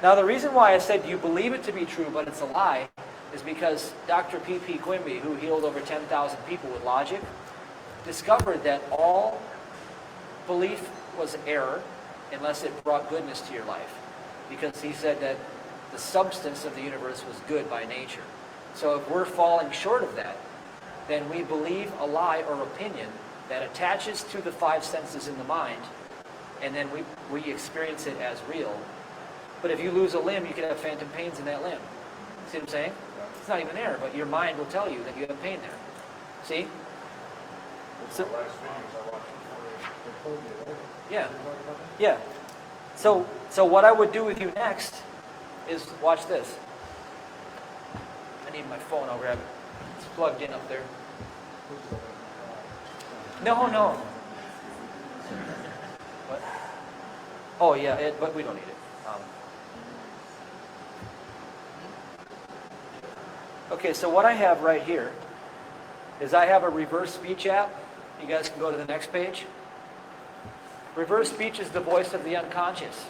Now the reason why I said you believe it to be true, but it's a lie, is because Dr. P.P. Quimby, who healed over 10,000 people with logic, discovered that all belief was error unless it brought goodness to your life. Because he said that the substance of the universe was good by nature. So if we're falling short of that, then we believe a lie or opinion that attaches to the five senses in the mind, and then we experience it as real. But if you lose a limb, you can have phantom pains in that limb. See what I'm saying? It's not even there, but your mind will tell you that you have pain there. See? So, The last videos I watched before they told me, right? yeah. Did you talk about that? Yeah. So what I would do with you next is watch this. I need my phone, I'll grab it. It's plugged in up there. No. What? Oh yeah, but we don't need it. Okay, so what I have right here is I have a reverse speech app. You guys can go to the next page. Reverse speech is the voice of the unconscious.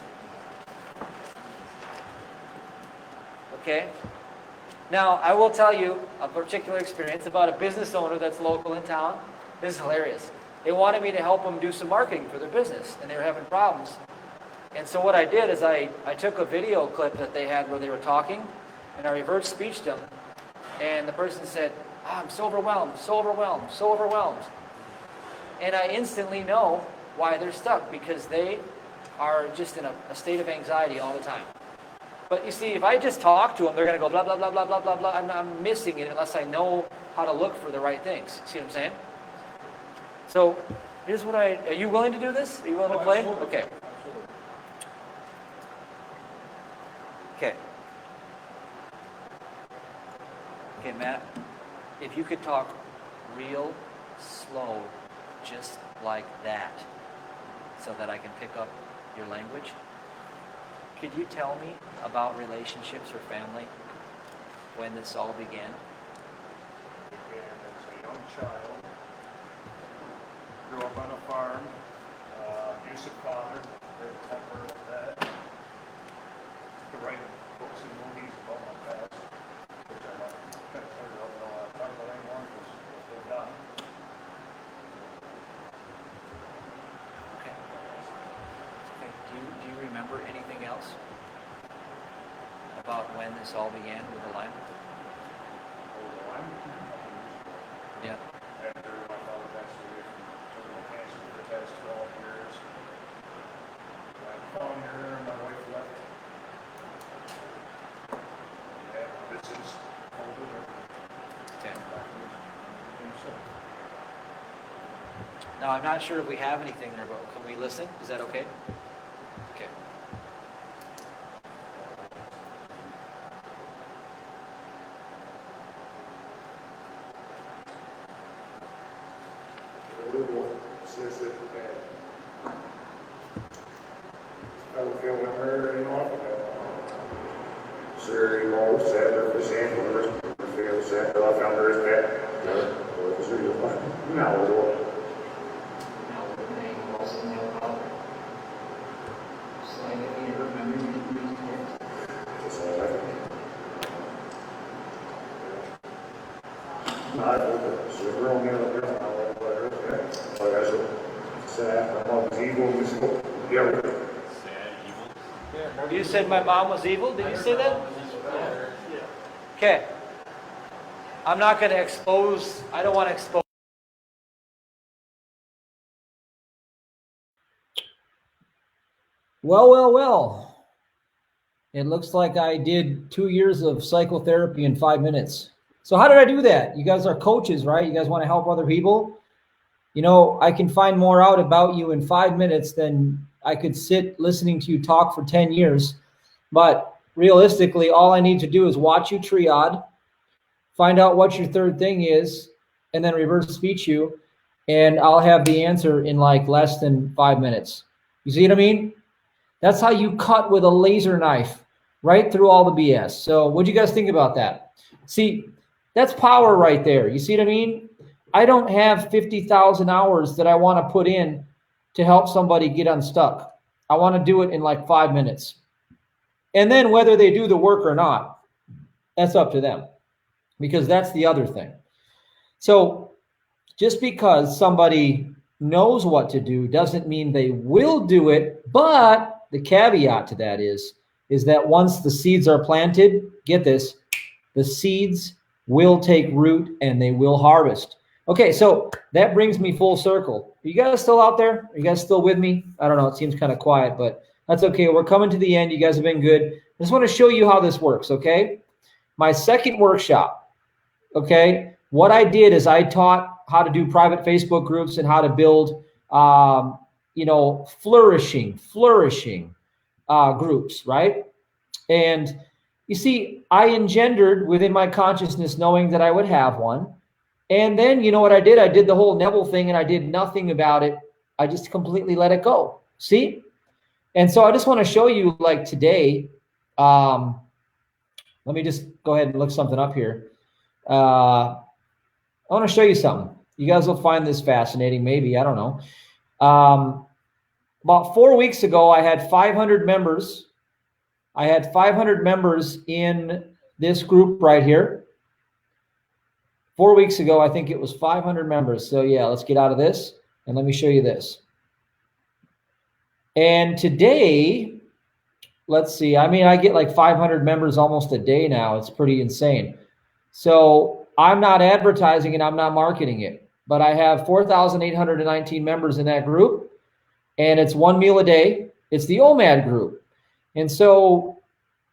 Okay? Now, I will tell you a particular experience about a business owner that's local in town. This is hilarious. They wanted me to help them do some marketing for their business, and they were having problems. And so what I did is I took a video clip that they had where they were talking, and I reverse speeched them. And the person said, I'm so overwhelmed, so overwhelmed, so overwhelmed. And I instantly know why they're stuck, because they are just in a state of anxiety all the time. But you see, if I just talk to them, they're going to go blah, blah, blah, blah, blah, blah, blah. I'm missing it unless I know how to look for the right things. See what I'm saying? So here's what are you willing to do this? Are you willing to play? Absolutely. Okay. Absolutely. Okay. Okay, Matt, if you could talk real slow, just like that, so that I can pick up your language. Could you tell me about relationships or family when this all began? Began as a young child. Grew up on a farm. Abusive father. Very temper with that. To write books and movies about my past, which I don't know how to talk about anymore because they're done. remember anything else about when this all began with the Lyme? Yeah. After my father passed away from terminal cancer for the past 12 years, I found her and my wife left. Yeah, this is older. Okay. Now, I'm not sure if we have anything there, but can we listen? Is that okay? Okay. I would feel when we're in Africa. Sir, you all said that the samplers, the field said, I found her that. No, You said my mom was evil? Did you say that? Okay. I'm not going to expose, I don't want to expose. Well. It looks like I did 2 years of psychotherapy in 5 minutes. So how did I do that? You guys are coaches, right? You guys want to help other people? You know, I can find more out about you in 5 minutes than I could sit listening to you talk for 10 years. But realistically, all I need to do is watch you triad, find out what your third thing is, and then reverse speech you, and I'll have the answer in like less than 5 minutes. You see what I mean? That's how you cut with a laser knife right through all the BS. So what do you guys think about that? See, that's power right there. You see what I mean? I don't have 50,000 hours that I want to put in to help somebody get unstuck. I want to do it in like 5 minutes. And then whether they do the work or not, that's up to them, because that's the other thing. So just because somebody knows what to do doesn't mean they will do it. But the caveat to that is that once the seeds are planted, get this, the seeds will take root and they will harvest. Okay, so that brings me full circle. Are you guys still out there? Are you guys still with me? I don't know. It seems kind of quiet, but that's okay. We're coming to the end. You guys have been good. I just want to show you how this works, okay? My second workshop, okay? What I did is I taught how to do private Facebook groups and how to build, flourishing groups, right? And you see, I engendered within my consciousness knowing that I would have one. And then, you know what I did? I did the whole Neville thing and I did nothing about it. I just completely let it go. See? And so I just want to show you, like today, let me just go ahead and look something up here. I want to show you something. You guys will find this fascinating, maybe. I don't know. About 4 weeks ago, I had 500 members. I had 500 members in this group right here. 4 weeks ago, I think it was 500 members. So yeah, let's get out of this and let me show you this. And today, let's see. I mean, I get like 500 members almost a day now. It's pretty insane. So I'm not advertising and I'm not marketing it, but I have 4,819 members in that group, and it's 1 meal a day. It's the OMAD group. And so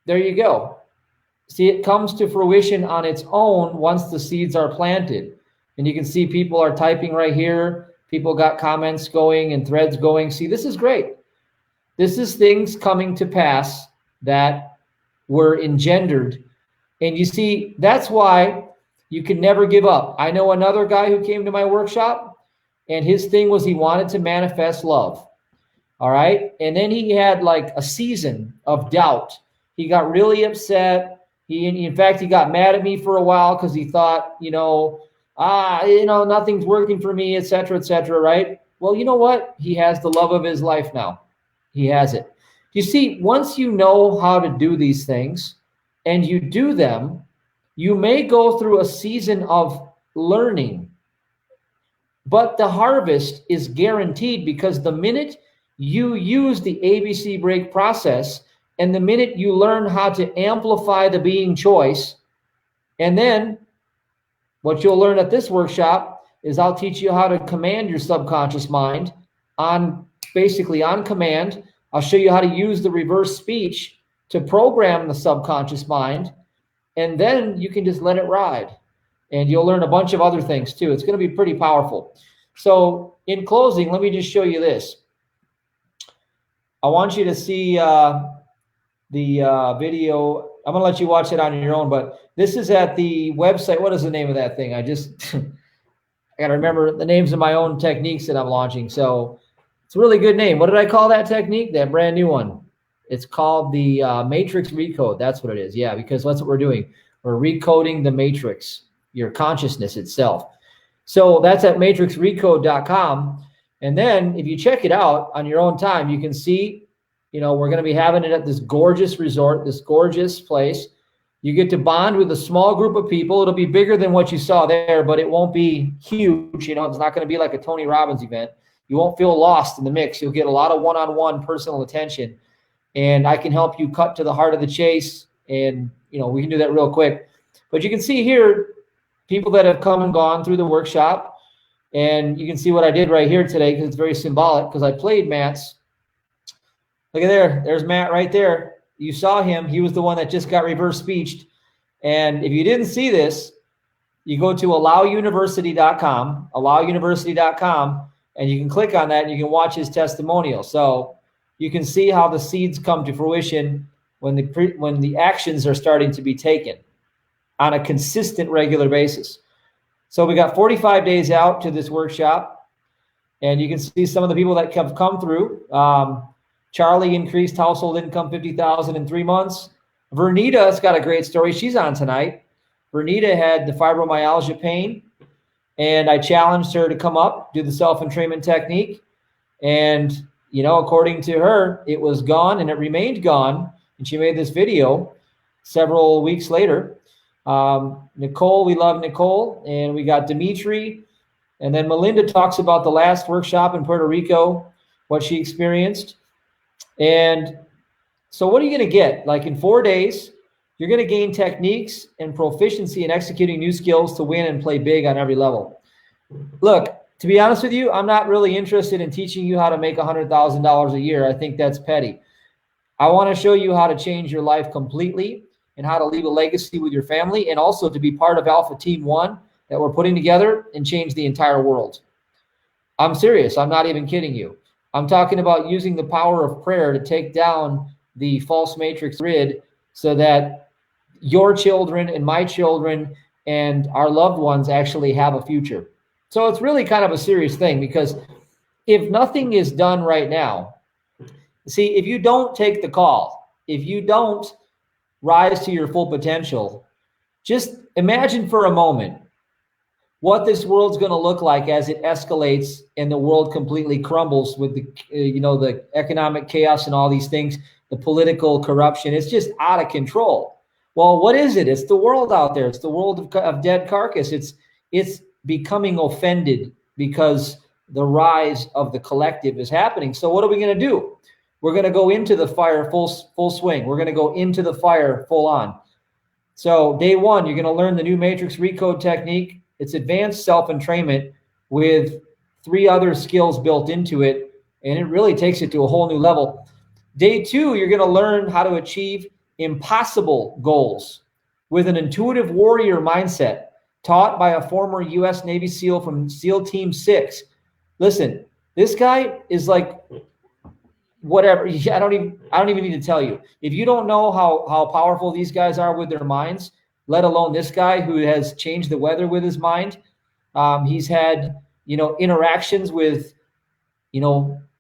there you go. See, it comes to fruition on its own once the seeds are planted. And you can see people are typing right here. People got comments going and threads going. See, this is great. This is things coming to pass that were engendered. And you see, that's why you can never give up. I know another guy who came to my workshop, and his thing was he wanted to manifest love. All right. And then he had like a season of doubt. He got really upset. In fact, he got mad at me for a while because he thought, nothing's working for me, et cetera, right? Well, you know what? He has the love of his life now. He has it. You see, once you know how to do these things and you do them, you may go through a season of learning, but the harvest is guaranteed, because the minute you use the ABC break process. And the minute you learn how to amplify the being choice, and then what you'll learn at this workshop is I'll teach you how to command your subconscious mind basically on command. I'll show you how to use the reverse speech to program the subconscious mind, and then you can just let it ride. And you'll learn a bunch of other things too. It's going to be pretty powerful. So in closing, let me just show you this. I want you to see the video. I'm going to let you watch it on your own, but this is at the website. What is the name of that thing? I got to remember the names of my own techniques that I'm launching. So it's a really good name. What did I call that technique? That brand new one. It's called the Matrix Recode. That's what it is. Yeah, because that's what we're doing. We're recoding the matrix, your consciousness itself. So that's at matrixrecode.com. And then if you check it out on your own time, you can see, we're going to be having it at this gorgeous resort, this gorgeous place. You get to bond with a small group of people. It'll be bigger than what you saw there, but it won't be huge. It's not going to be like a Tony Robbins event. You won't feel lost in the mix. You'll get a lot of one-on-one personal attention, and I can help you cut to the heart of the chase. And, we can do that real quick. But you can see here people that have come and gone through the workshop, and you can see what I did right here today because it's very symbolic because I played Matt's. Look at there. There's Matt right there. You saw him. He was the one that just got reverse speeched. And if you didn't see this, you go to allowuniversity.com, and you can click on that and you can watch his testimonial. So you can see how the seeds come to fruition when the actions are starting to be taken on a consistent, regular basis. So we got 45 days out to this workshop, and you can see some of the people that have come through. Charlie increased household income $50,000 in 3 months. Vernita's got a great story. She's on tonight. Vernita had the fibromyalgia pain, and I challenged her to come up, do the self-entrainment technique. And, according to her, it was gone and it remained gone. And she made this video several weeks later. Nicole, we love Nicole. And we got Dimitri. And then Melinda talks about the last workshop in Puerto Rico, what she experienced. And so what are you going to get? Like in 4 days, you're going to gain techniques and proficiency in executing new skills to win and play big on every level. Look, to be honest with you, I'm not really interested in teaching you how to make $100,000 a year. I think that's petty. I want to show you how to change your life completely and how to leave a legacy with your family, and also to be part of Alpha Team 1 that we're putting together and change the entire world. I'm serious. I'm not even kidding you. I'm talking about using the power of prayer to take down the false matrix grid so that your children and my children and our loved ones actually have a future. So it's really kind of a serious thing, because if nothing is done right now, see, if you don't take the call, if you don't rise to your full potential, just imagine for a moment what this world's going to look like as it escalates and the world completely crumbles with the, the economic chaos and all these things, the political corruption. It's just out of control. Well, what is it? It's the world out there. It's the world of dead carcass. It's becoming offended because the rise of the collective is happening. So what are we going to do? We're going to go into the fire full swing. We're going to go into the fire full on. So day one, you're going to learn the new Matrix Recode technique. It's advanced self-entrainment with 3 other skills built into it, and it really takes it to a whole new level. Day 2, you're going to learn how to achieve impossible goals with an intuitive warrior mindset taught by a former U.S. Navy SEAL from SEAL Team 6. Listen, this guy is like whatever. I don't even need to tell you. If you don't know how powerful these guys are with their minds, let alone this guy who has changed the weather with his mind. He's had, interactions with,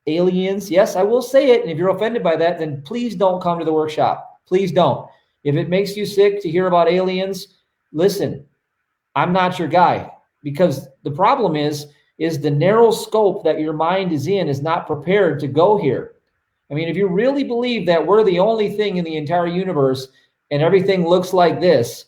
aliens. Yes, I will say it. And if you're offended by that, then please don't come to the workshop. Please don't. If it makes you sick to hear about aliens, listen, I'm not your guy, because the problem is the narrow scope that your mind is in is not prepared to go here. I mean, if you really believe that we're the only thing in the entire universe and everything looks like this,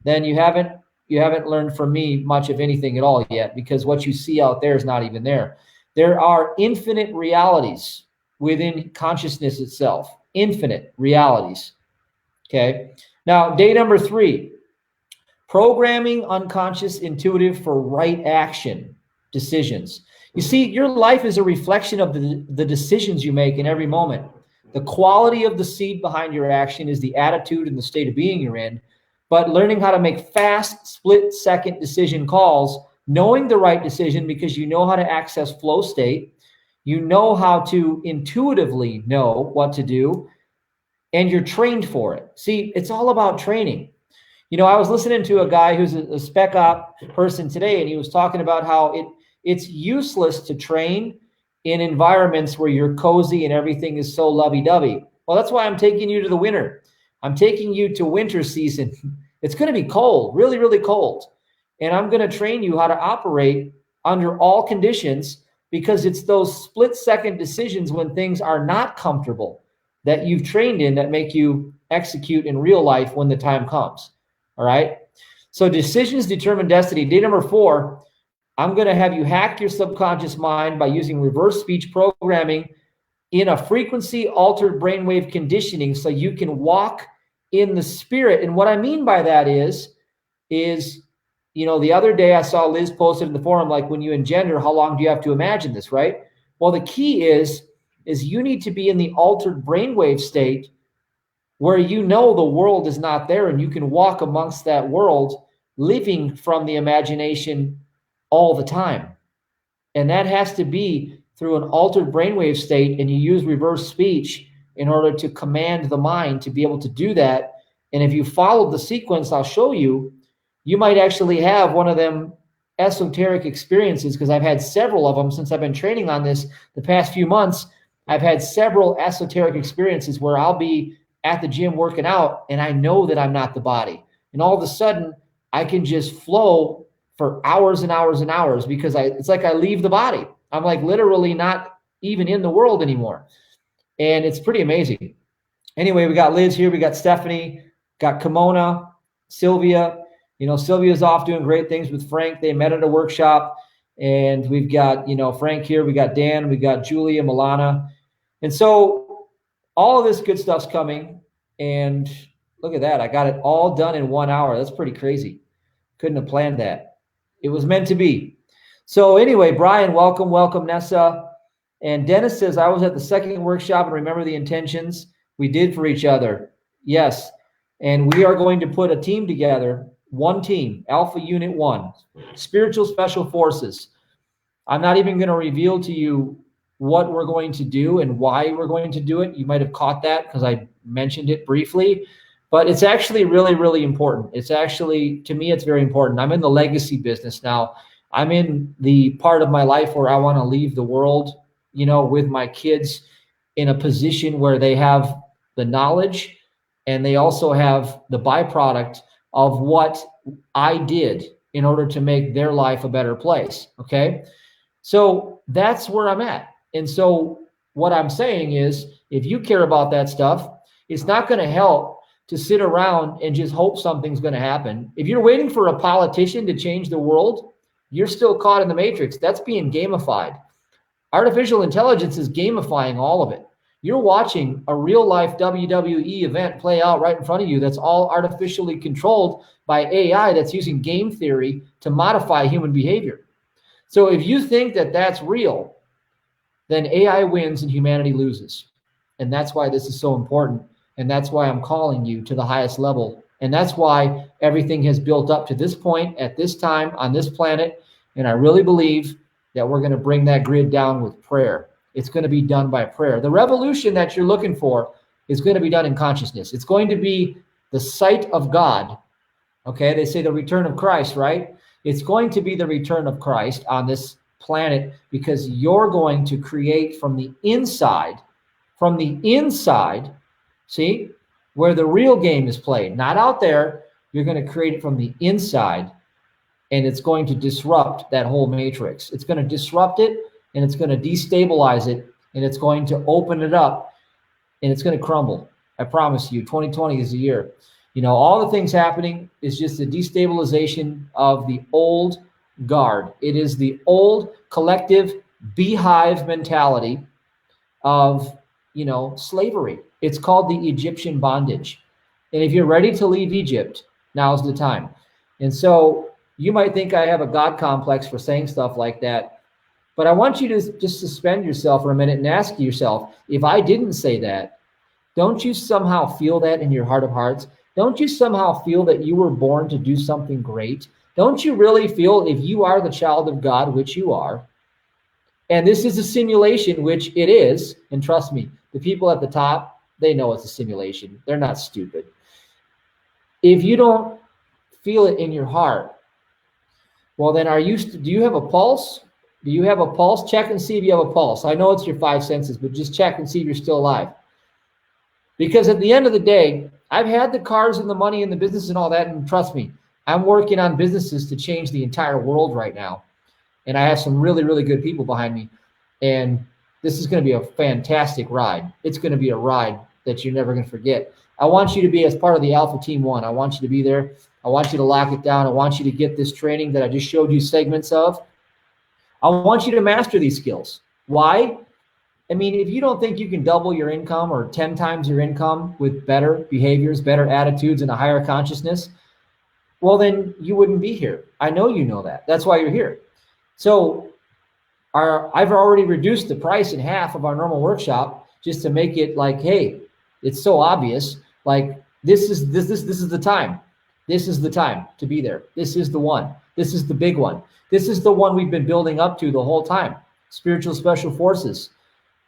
then you haven't learned from me much of anything at all yet, because what you see out there is not even there. There are infinite realities. within consciousness itself, infinite realities. Okay. Now, day number 3, programming unconscious intuitive for right action decisions. You see, your life is a reflection of the decisions you make in every moment. The quality of the seed behind your action is the attitude and the state of being you're in. But learning how to make fast, split-second decision calls, knowing the right decision because you know how to access flow state, you know how to intuitively know what to do, and you're trained for it. See, it's all about training. You know, I was listening to a guy who's a spec op person today, and he was talking about how it's useless to train in environments where you're cozy and everything is so lovey-dovey. Well, that's why I'm taking you to the winter. I'm taking you to winter season. It's going to be cold, really, really cold. And I'm going to train you how to operate under all conditions, because it's those split-second decisions when things are not comfortable that you've trained in that make you execute in real life when the time comes. All right. So decisions determine destiny. Day number 4, I'm going to have you hack your subconscious mind by using reverse speech programming in a frequency altered brainwave conditioning so you can walk in the spirit. And what I mean by that is, you know, the other day I saw Liz posted in the forum, like, when you engender, how long do you have to imagine this, right? Well, the key is you need to be in the altered brainwave state where you know the world is not there and you can walk amongst that world living from the imagination all the time. And that has to be through an altered brainwave state, and you use reverse speech in order to command the mind to be able to do that. And if you follow the sequence I'll show you, you might actually have one of them esoteric experiences, because I've had several of them since I've been training on this the past few months. I've had several esoteric experiences where I'll be at the gym working out and I know that I'm not the body. And all of a sudden I can just flow for hours and hours and hours, because it's like I leave the body. I'm like literally not even in the world anymore. And it's pretty amazing. Anyway, we got Liz here. We got Stephanie, got Kimona, Sylvia. You know, Sylvia's off doing great things with Frank. They met at a workshop. And we've got, you know, Frank here. We got Dan. We got Julia, Milana. And so all of this good stuff's coming. And look at that. I got it all done in 1 hour. That's pretty crazy. Couldn't have planned that. It was meant to be. So anyway, Brian, welcome. Welcome, Nessa. And Dennis says, I was at the second workshop and remember the intentions we did for each other. Yes. And we are going to put a team together, one team, Alpha Unit 1, Spiritual Special Forces. I'm not even going to reveal to you what we're going to do and why we're going to do it. You might have caught that because I mentioned it briefly, but it's actually really, really important. It's actually, to me, it's very important. I'm in the legacy business now. I'm in the part of my life where I want to leave the world, you know, with my kids in a position where they have the knowledge and they also have the byproduct of what I did in order to make their life a better place. Okay. So that's where I'm at. And so what I'm saying is, if you care about that stuff, it's not going to help to sit around and just hope something's going to happen. If you're waiting for a politician to change the world, you're still caught in the matrix. That's being gamified. Artificial intelligence is gamifying all of it. You're watching a real life WWE event play out right in front of you that's all artificially controlled by AI that's using game theory to modify human behavior. So if you think that that's real, then AI wins and humanity loses. And that's why this is so important. And that's why I'm calling you to the highest level. And that's why everything has built up to this point at this time on this planet. And I really believe that we're going to bring that grid down with prayer. It's going to be done by prayer. The revolution that you're looking for is going to be done in consciousness. It's going to be the sight of God. Okay, they say the return of Christ, right? It's going to be the return of Christ on this planet, because you're going to create from the inside, see, where the real game is played, not out there. You're going to create it from the inside, and it's going to disrupt that whole matrix. It's going to disrupt it, and it's going to destabilize it, and it's going to open it up, and it's going to crumble. I promise you, 2020 is the year. You know, all the things happening is just the destabilization of the old guard. It is the old collective beehive mentality of, slavery. It's called the Egyptian bondage. And if you're ready to leave Egypt, now's the time. And so you might think I have a God complex for saying stuff like that, but I want you to just suspend yourself for a minute and ask yourself, if I didn't say that, don't you somehow feel that in your heart of hearts? Don't you somehow feel that you were born to do something great? Don't you really feel, if you are the child of God, which you are, and this is a simulation, which it is, and trust me, the people at the top, they know it's a simulation. They're not stupid. If you don't feel it in your heart, well, then do you have a pulse? Do you have a pulse? Check and see if you have a pulse. I know it's your five senses, but just check and see if you're still alive. Because at the end of the day, I've had the cars and the money and the business and all that, and trust me, I'm working on businesses to change the entire world right now. And I have some really, really good people behind me. And this is going to be a fantastic ride. It's going to be a ride that you're never going to forget. I want you to be as part of the Alpha Team 1. I want you to be there. I want you to lock it down. I want you to get this training that I just showed you segments of. I want you to master these skills. Why? I mean, if you don't think you can double your income or 10 times your income with better behaviors, better attitudes, and a higher consciousness, well, then you wouldn't be here. I know you know that. That's why you're here. So I've already reduced the price in half of our normal workshop just to make it like, hey, it's so obvious. Like this is the time. This is the time to be there. This is the one. This is the big one. This is the one we've been building up to the whole time. Spiritual Special Forces.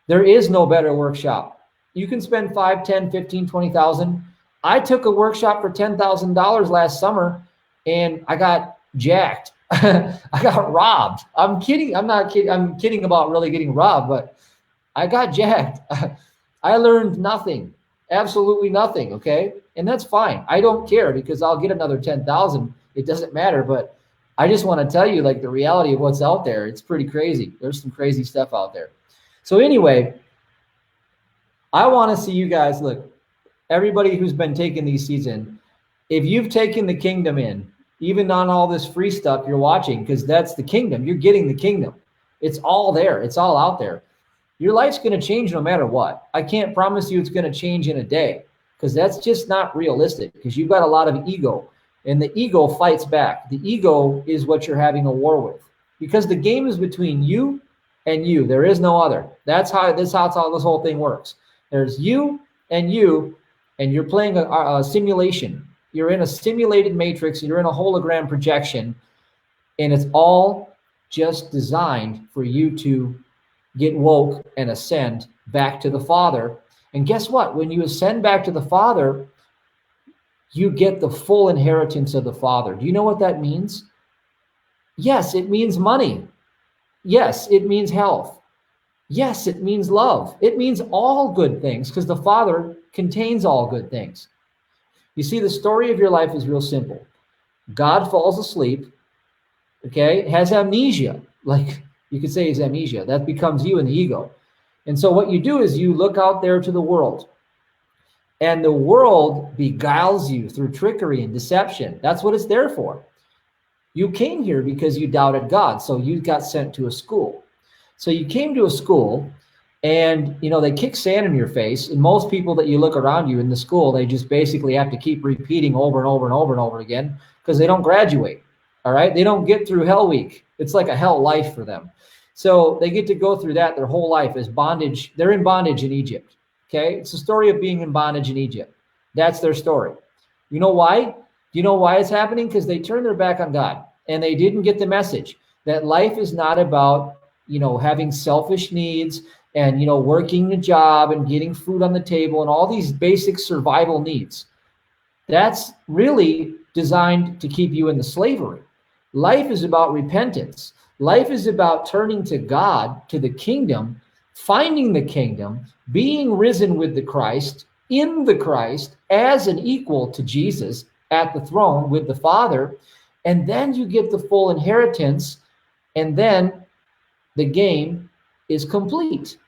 There is no better workshop. You can spend 5, 10, 15, 20,000. I took a workshop for $10,000 last summer and I got jacked. I got robbed. I'm kidding. I'm not kidding. I'm kidding about really getting robbed, but I got jacked. I learned nothing, absolutely nothing. Okay. And that's fine. I don't care because I'll get another 10,000. It doesn't matter. But I just want to tell you like the reality of what's out there. It's pretty crazy. There's some crazy stuff out there. So anyway, I want to see you guys, look, everybody who's been taking these seeds in, if you've taken the kingdom in, even on all this free stuff you're watching, because that's the kingdom. You're getting the kingdom. It's all there. It's all out there. Your life's going to change no matter what. I can't promise you it's going to change in a day because that's just not realistic because you've got a lot of ego and the ego fights back. The ego is what you're having a war with because the game is between you and you. There is no other. That's how this whole thing works. There's you, and you're playing a simulation. You're in a simulated matrix. You're in a hologram projection, and it's all just designed for you to get woke and ascend back to the Father. And guess what? When you ascend back to the Father, you get the full inheritance of the Father. Do you know what that means? Yes, it means money. Yes, it means health. Yes, it means love. It means all good things because the Father contains all good things. You see, the story of your life is real simple. God falls asleep, okay, has amnesia. Like you could say he's amnesia. That becomes you and the ego. And so what you do is you look out there to the world. And the world beguiles you through trickery and deception. That's what it's there for. You came here because you doubted God. So you got sent to a school. So you came to a school and, they kick sand in your face. And most people that you look around you in the school, they just basically have to keep repeating over and over and over and over again because they don't graduate. All right. They don't get through hell week. It's like a hell life for them. So they get to go through that their whole life as bondage. They're in bondage in Egypt. Okay. It's the story of being in bondage in Egypt. That's their story. You know why? Do you know why it's happening? Because they turned their back on God and they didn't get the message that life is not about, having selfish needs and, working a job and getting food on the table and all these basic survival needs. That's really designed to keep you in the slavery. Life is about repentance. Life is about turning to God, to the kingdom, finding the kingdom, being risen with the Christ, in the Christ, as an equal to Jesus at the throne with the Father. And then you get the full inheritance. And then the game is complete.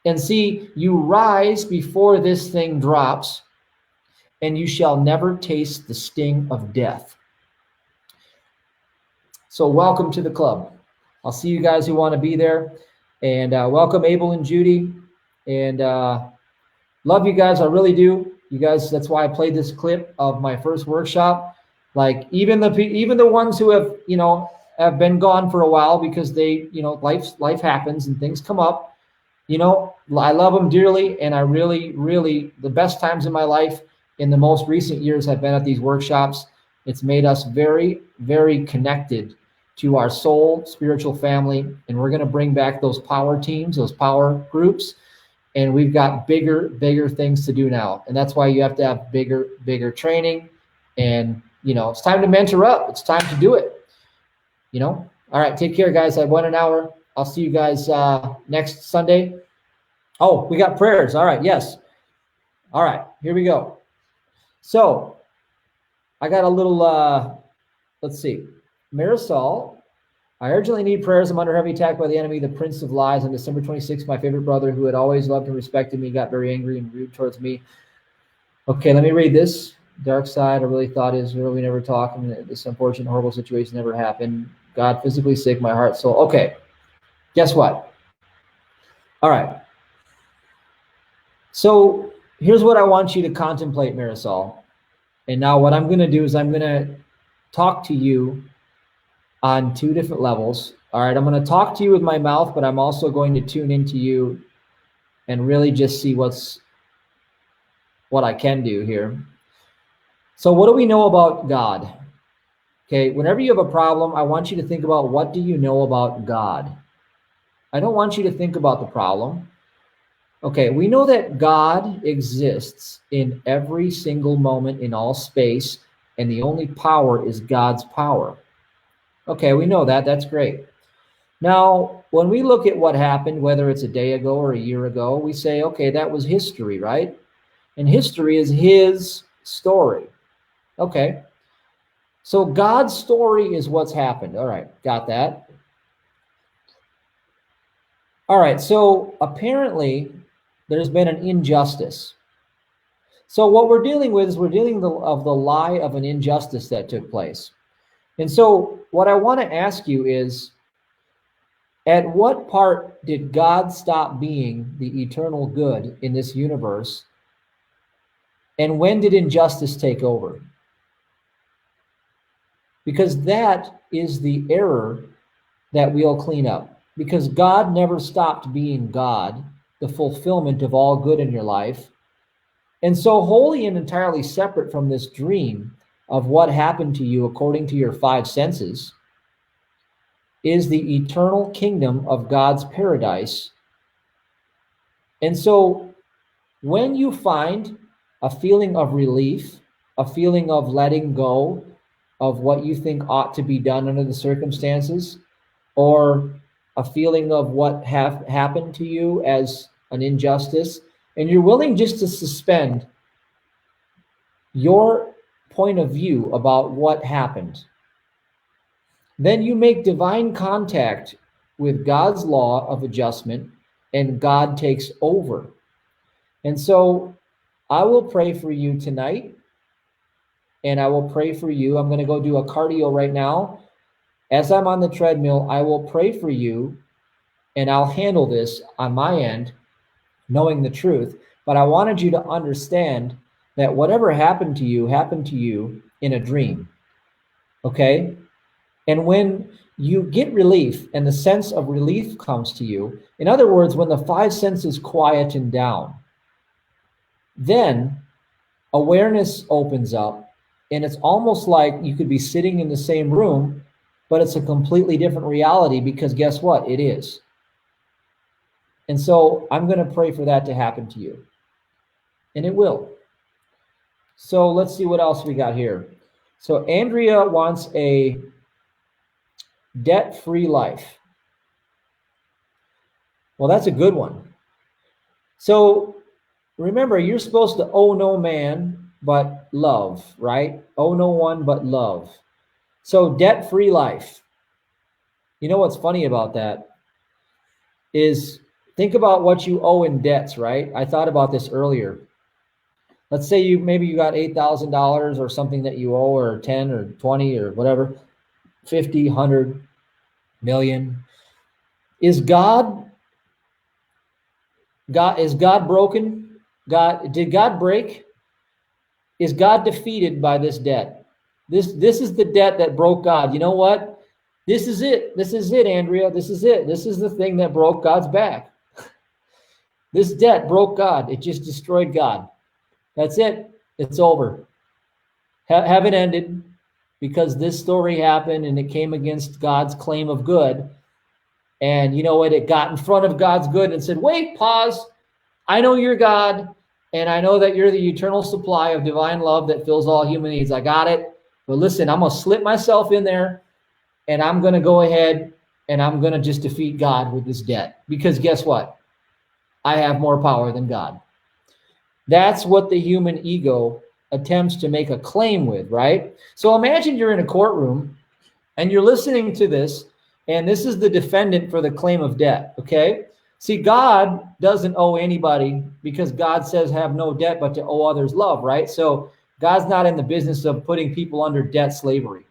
And see, you rise before this thing drops, and you shall never taste the sting of death. So welcome to the club. I'll see you guys who want to be there. And welcome Abel and Judy. And love you guys. I really do. You guys, that's why I played this clip of my first workshop. Like even the ones who have, you know, have been gone for a while because they, you know, life happens and things come up. You know, I love them dearly, and I really, really, the best times in my life in the most recent years have been at these workshops. It's made us very, very connected to our soul, spiritual family, and we're going to bring back those power teams, those power groups, and we've got bigger things to do now. And that's why you have to have bigger training, and, you know, it's time to mentor up. It's time to do it, you know? All right, take care, guys. I went an hour. I'll see you guys next Sunday. Oh, we got prayers. All right, yes. All right, here we go. So I got a little, let's see. Marisol, I urgently need prayers. I'm under heavy attack by the enemy, the Prince of Lies. On December 26th, my favorite brother, who had always loved and respected me, got very angry and rude towards me. Okay, let me read this. Dark side, I really thought Israel, we never talk, and this unfortunate, horrible situation never happened. God, physically sick, my heart, soul. Okay, guess what? All right. So here's what I want you to contemplate, Marisol. And now what I'm going to do is I'm going to talk to you on two different levels. All right, I'm going to talk to you with my mouth, but I'm also going to tune into you and really just see what I can do here. So what do we know about God? Okay, whenever you have a problem, I want you to think about, what do you know about God? I don't want you to think about the problem. Okay, we know that God exists in every single moment in all space, and the only power is God's power. Okay, we know that. That's great. Now, when we look at what happened, whether it's a day ago or a year ago, we say, okay, that was history, right? And history is his story. Okay. So God's story is what's happened. All right, got that. All right, so apparently there's been an injustice. So what we're dealing with is we're dealing of the lie of an injustice that took place. And so what I want to ask you is, at what part did God stop being the eternal good in this universe? And when did injustice take over? Because that is the error that we'll clean up. Because God never stopped being God, the fulfillment of all good in your life. And so wholly and entirely separate from this dream of what happened to you according to your five senses is the eternal kingdom of God's paradise. And so when you find a feeling of relief, a feeling of letting go of what you think ought to be done under the circumstances, or a feeling of what happened to you as an injustice, and you're willing just to suspend your point of view about what happened, then you make divine contact with God's law of adjustment, and God takes over. And so I will pray for you tonight, and I will pray for you. I'm going to go do a cardio right now. As I'm on the treadmill, I will pray for you, and I'll handle this on my end, knowing the truth. But I wanted you to understand that whatever happened to you in a dream, okay? And when you get relief and the sense of relief comes to you, in other words, when the five senses quieten down, then awareness opens up, and it's almost like you could be sitting in the same room, but it's a completely different reality, because guess what? It is. And so I'm going to pray for that to happen to you. And it will. So let's see what else we got here. So Andrea wants a debt-free life. Well, that's a good one. So remember, you're supposed to owe no man but love, right? Owe no one but love. So debt-free life. You know what's funny about that is, think about what you owe in debts, right? I thought about this earlier. Let's say maybe you got $8,000 or something that you owe, or 10 or 20 or whatever, 50, 100, million. Is God Is God broken? Did God break? Is God defeated by this debt? This is the debt that broke God. You know what? This is it. This is it, Andrea. This is it. This is the thing that broke God's back. This debt broke God. It just destroyed God. That's it. It's over. Heaven ended because this story happened and it came against God's claim of good. And you know what? It got in front of God's good and said, wait, pause. I know you're God, and I know that you're the eternal supply of divine love that fills all human needs. I got it. But listen, I'm going to slip myself in there, and I'm going to go ahead, and I'm going to just defeat God with this debt. Because guess what? I have more power than God. That's what the human ego attempts to make a claim with, right? So imagine you're in a courtroom, and you're listening to this, and this is the defendant for the claim of debt, okay? See, God doesn't owe anybody because God says have no debt but to owe others love, right? So God's not in the business of putting people under debt slavery.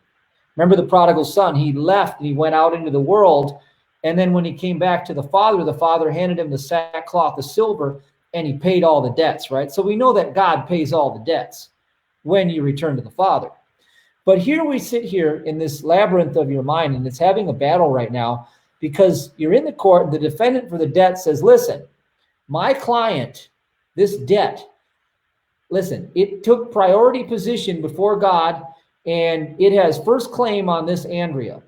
Remember the prodigal son, he left and he went out into the world. And then when he came back to the father handed him the sackcloth of silver and he paid all the debts, right? So we know that God pays all the debts when you return to the Father. But here we sit here in this labyrinth of your mind, and it's having a battle right now because you're in the court. The defendant for the debt says, listen, my client, this debt, listen, it took priority position before God, and it has first claim on this Andrea.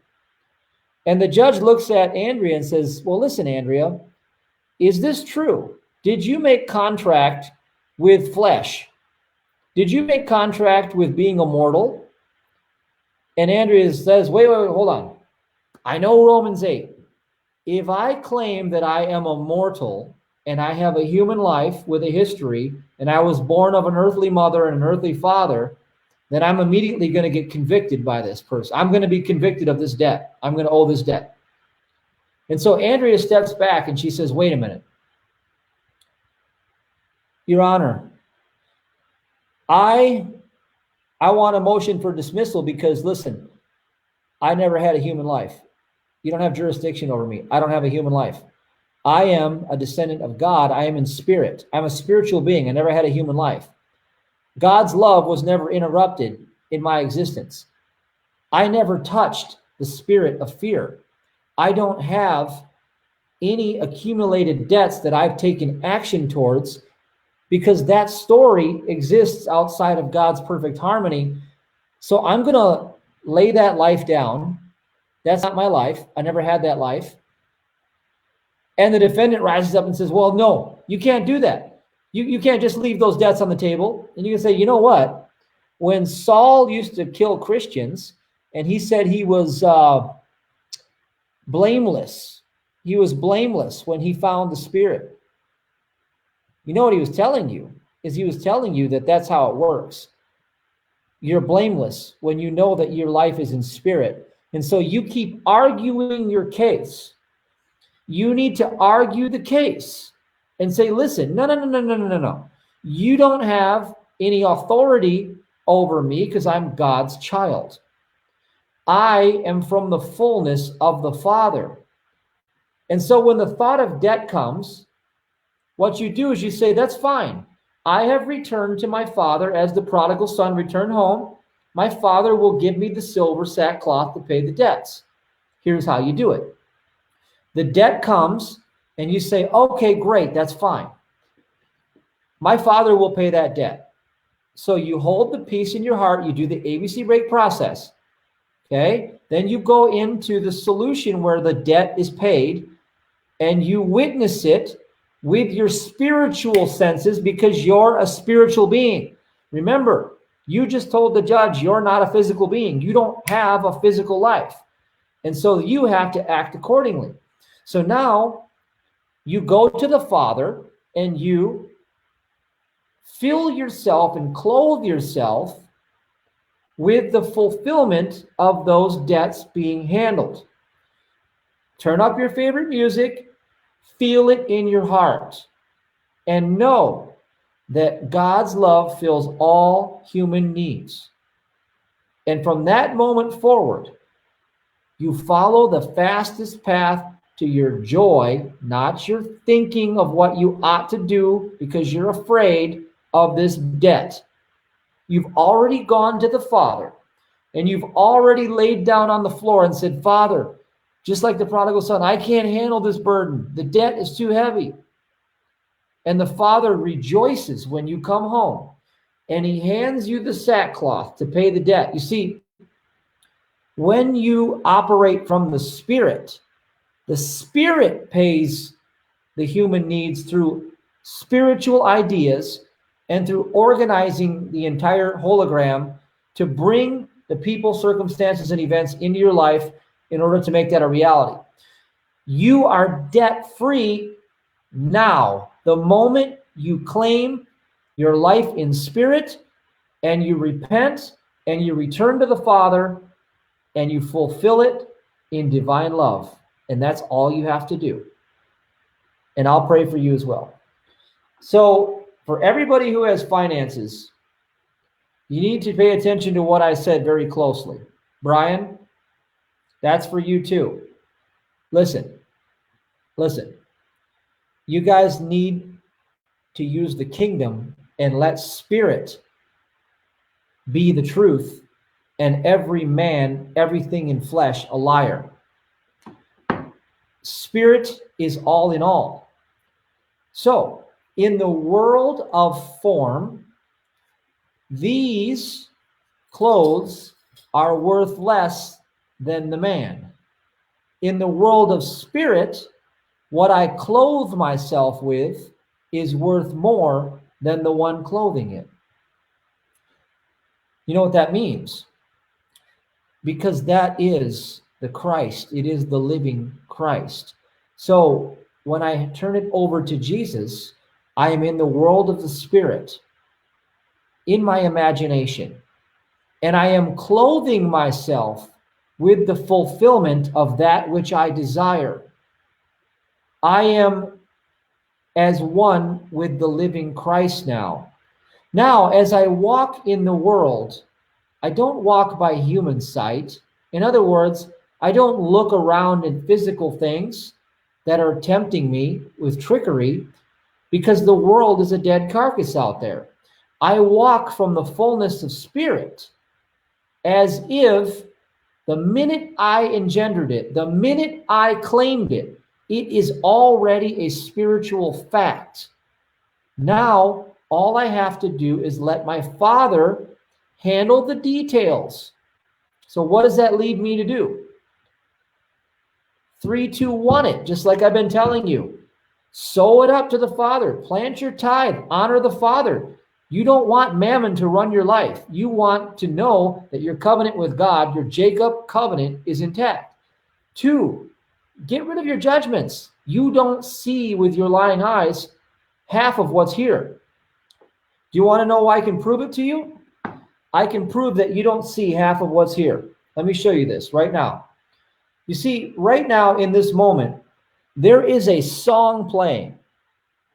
And the judge looks at Andrea and says, well, listen, Andrea, is this true? Did you make contract with flesh? Did you make contract with being immortal? And Andrea says, wait, hold on. I know Romans 8. If I claim that I am immortal and I have a human life with a history and I was born of an earthly mother and an earthly father, then I'm immediately going to get convicted by this person. I'm going to be convicted of this debt. I'm going to owe this debt. And so Andrea steps back and she says, wait a minute. Your Honor, I want a motion for dismissal because, listen, I never had a human life. You don't have jurisdiction over me. I don't have a human life. I am a descendant of God. I am in spirit. I'm a spiritual being. I never had a human life. God's love was never interrupted in my existence. I never touched the spirit of fear. I don't have any accumulated debts that I've taken action towards because that story exists outside of God's perfect harmony. So I'm going to lay that life down. That's not my life. I never had that life. And the defendant rises up and says, well, no, you can't do that. You can't just leave those debts on the table. And you can say, you know what? When Saul used to kill Christians and he said he was blameless, he was blameless when he found the Spirit. You know what he was telling you is he was telling you that that's how it works. You're blameless when you know that your life is in spirit. And so you keep arguing your case. You need to argue the case and say, listen, no. You don't have any authority over me because I'm God's child. I am from the fullness of the Father. And so when the thought of debt comes, what you do is you say, that's fine. I have returned to my father as the prodigal son returned home. My father will give me the silver sackcloth to pay the debts. Here's how you do it. The debt comes and you say, okay, great, that's fine. My father will pay that debt. So you hold the peace in your heart. You do the ABC break process. Okay. Then you go into the solution where the debt is paid and you witness it with your spiritual senses because you're a spiritual being. Remember, you just told the judge you're not a physical being. You don't have a physical life. And so you have to act accordingly. So now you go to the Father and you fill yourself and clothe yourself with the fulfillment of those debts being handled. Turn up your favorite music. Feel it in your heart and know that God's love fills all human needs. And from that moment forward, you follow the fastest path to your joy, not your thinking of what you ought to do because you're afraid of this debt. You've already gone to the Father and you've already laid down on the floor and said, Father, just like the prodigal son, I can't handle this burden. The debt is too heavy. And the Father rejoices when you come home and he hands you the sackcloth to pay the debt. You see, when you operate from the Spirit pays the human needs through spiritual ideas and through organizing the entire hologram to bring the people, circumstances, and events into your life in order to make that a reality. You are debt-free now. The moment you claim your life in spirit and you repent and you return to the Father and you fulfill it in divine love. And that's all you have to do. And I'll pray for you as well. So for everybody who has finances, you need to pay attention to what I said very closely. Brian, that's for you too. Listen. You guys need to use the kingdom and let spirit be the truth and every man, everything in flesh, a liar. Spirit is all in all. So in the world of form, these clothes are worth less than the man. In the world of spirit, what I clothe myself with is worth more than the one clothing it. You know what that means? Because that is the Christ. It is the living Christ. So when I turn it over to Jesus, I am in the world of the Spirit, in my imagination, and I am clothing myself with the fulfillment of that which I desire. I am as one with the living Christ now. Now, as I walk in the world, I don't walk by human sight. In other words, I don't look around at physical things that are tempting me with trickery, because the world is a dead carcass out there. I walk from the fullness of spirit, as if the minute I engendered it, the minute I claimed it, it is already a spiritual fact. Now, all I have to do is let my Father handle the details. So what does that lead me to do? 3, 2, 1 it, just like I've been telling you. Sow it up to the Father. Plant your tithe. Honor the Father. You don't want mammon to run your life. You want to know that your covenant with God, your Jacob covenant, is intact. 2, get rid of your judgments. You don't see with your lying eyes half of what's here. Do you want to know why I can prove it to you? I can prove that you don't see half of what's here. Let me show you this right now. You see, right now in this moment, there is a song playing.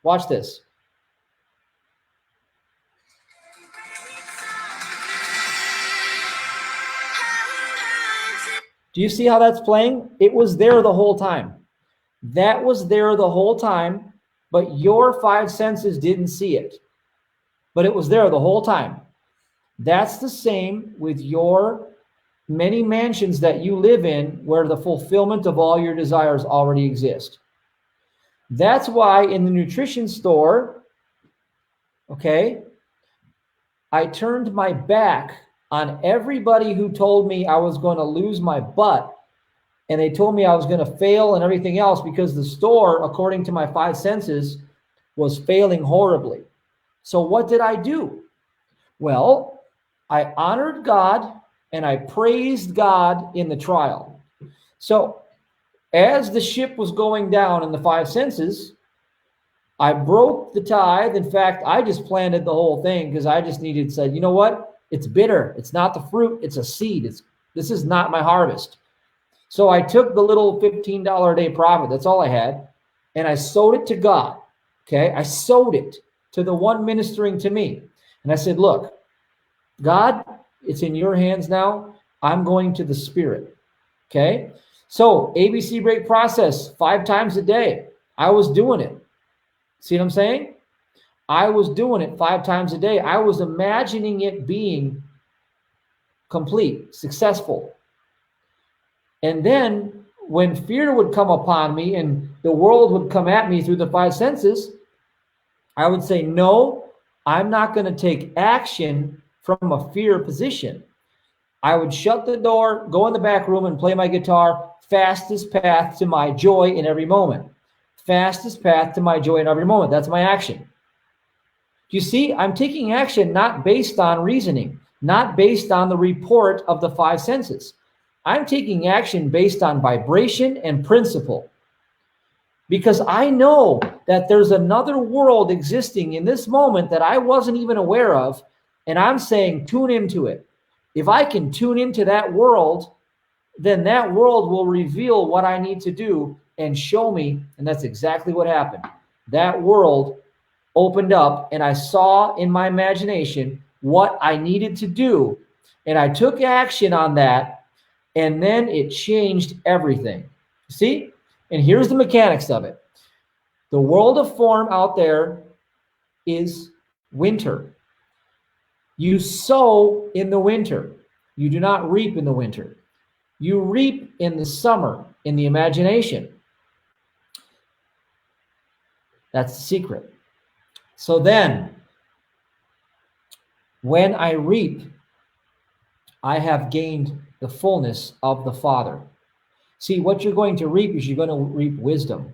Watch this. Do you see how that's playing? It was there the whole time. That was there the whole time, but your 5 senses didn't see it. But it was there the whole time. That's the same with your many mansions that you live in, where the fulfillment of all your desires already exist. That's why in the nutrition store, okay, I turned my back on everybody who told me I was going to lose my butt, and they told me I was going to fail and everything else, because the store, according to my 5 senses, was failing horribly. So what did I do? Well, I honored God and I praised God in the trial. So as the ship was going down in the 5 senses, I broke the tithe. In fact, I just planted the whole thing because I just said, you know what? It's bitter. It's not the fruit. It's a seed. This is not my harvest. So I took the little $15 a day profit. That's all I had. And I sowed it to God. Okay. I sowed it to the one ministering to me. And I said, look, God, it's in your hands now. I'm going to the Spirit. Okay. So ABC break process 5 times a day. I was doing it. See what I'm saying? I was doing it 5 times a day. I was imagining it being complete, successful. And then when fear would come upon me and the world would come at me through the 5 senses, I would say, no, I'm not going to take action from a fear position. I would shut the door, go in the back room and play my guitar, fastest path to my joy in every moment. Fastest path to my joy in every moment. That's my action. You see, I'm taking action not based on reasoning, not based on the report of the 5 senses. I'm taking action based on vibration and principle. Because I know that there's another world existing in this moment that I wasn't even aware of, and I'm saying tune into it. If I can tune into that world, then that world will reveal what I need to do and show me, and that's exactly what happened. That world opened up, and I saw in my imagination what I needed to do, and I took action on that, and then it changed everything. See? And here's the mechanics of it. The world of form out there is winter. You sow in the winter. You do not reap in the winter. You reap in the summer, in the imagination. That's the secret. So then, when I reap, I have gained the fullness of the Father. See, what you're going to reap is you're going to reap wisdom.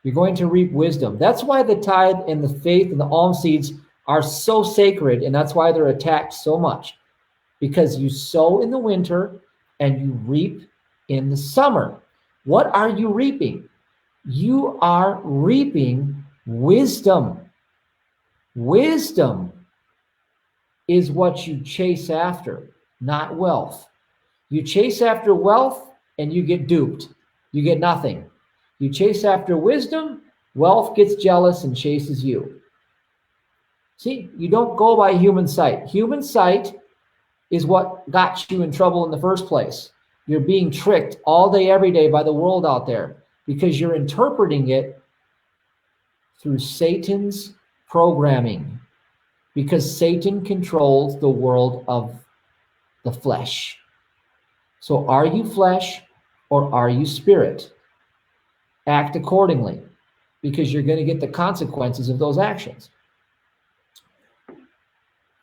You're going to reap wisdom. That's why the tithe and the faith and the alms seeds are so sacred, and that's why they're attacked so much. Because you sow in the winter and you reap in the summer. What are you reaping? You are reaping wisdom. Wisdom is what you chase after, not wealth. You chase after wealth and you get duped. You get nothing. You chase after wisdom, wealth gets jealous and chases you. See, you don't go by human sight. Human sight is what got you in trouble in the first place. You're being tricked all day, every day by the world out there because you're interpreting it through Satan's programming, because Satan controls the world of the flesh. So are you flesh or are you spirit? Act accordingly, because you're going to get the consequences of those actions.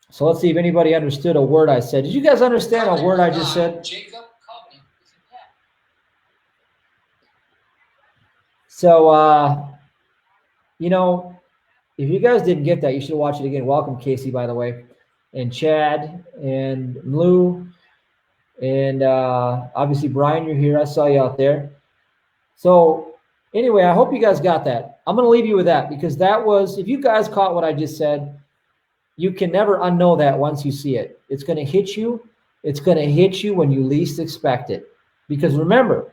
So let's see if anybody understood a word I said. Did you guys understand a word I just said? So, you know, if you guys didn't get that, you should watch it again. Welcome, Casey, by the way, and Chad, and Lou, and obviously, Brian, you're here. I saw you out there. So anyway, I hope you guys got that. I'm going to leave you with that, because that was, if you guys caught what I just said, you can never unknow that once you see it. It's going to hit you. It's going to hit you when you least expect it. Because remember,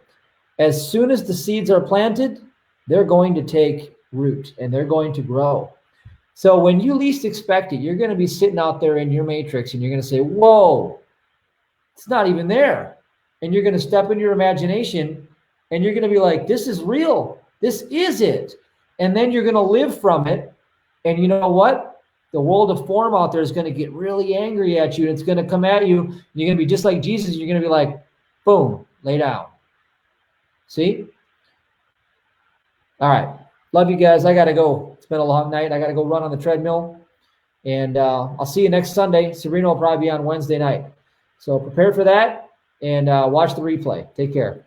as soon as the seeds are planted, they're going to take root and they're going to grow. So when you least expect it, you're going to be sitting out there in your matrix and you're going to say, whoa, it's not even there. And you're going to step into your imagination and you're going to be like, this is real. This is it. And then you're going to live from it. And you know what? The world of form out there is going to get really angry at you, and it's going to come at you. You're going to be just like Jesus. You're going to be like, boom, lay down. See? All right. Love you guys. I got to go. It's been a long night. I got to go run on the treadmill. And I'll see you next Sunday. Serena will probably be on Wednesday night. So prepare for that and watch the replay. Take care.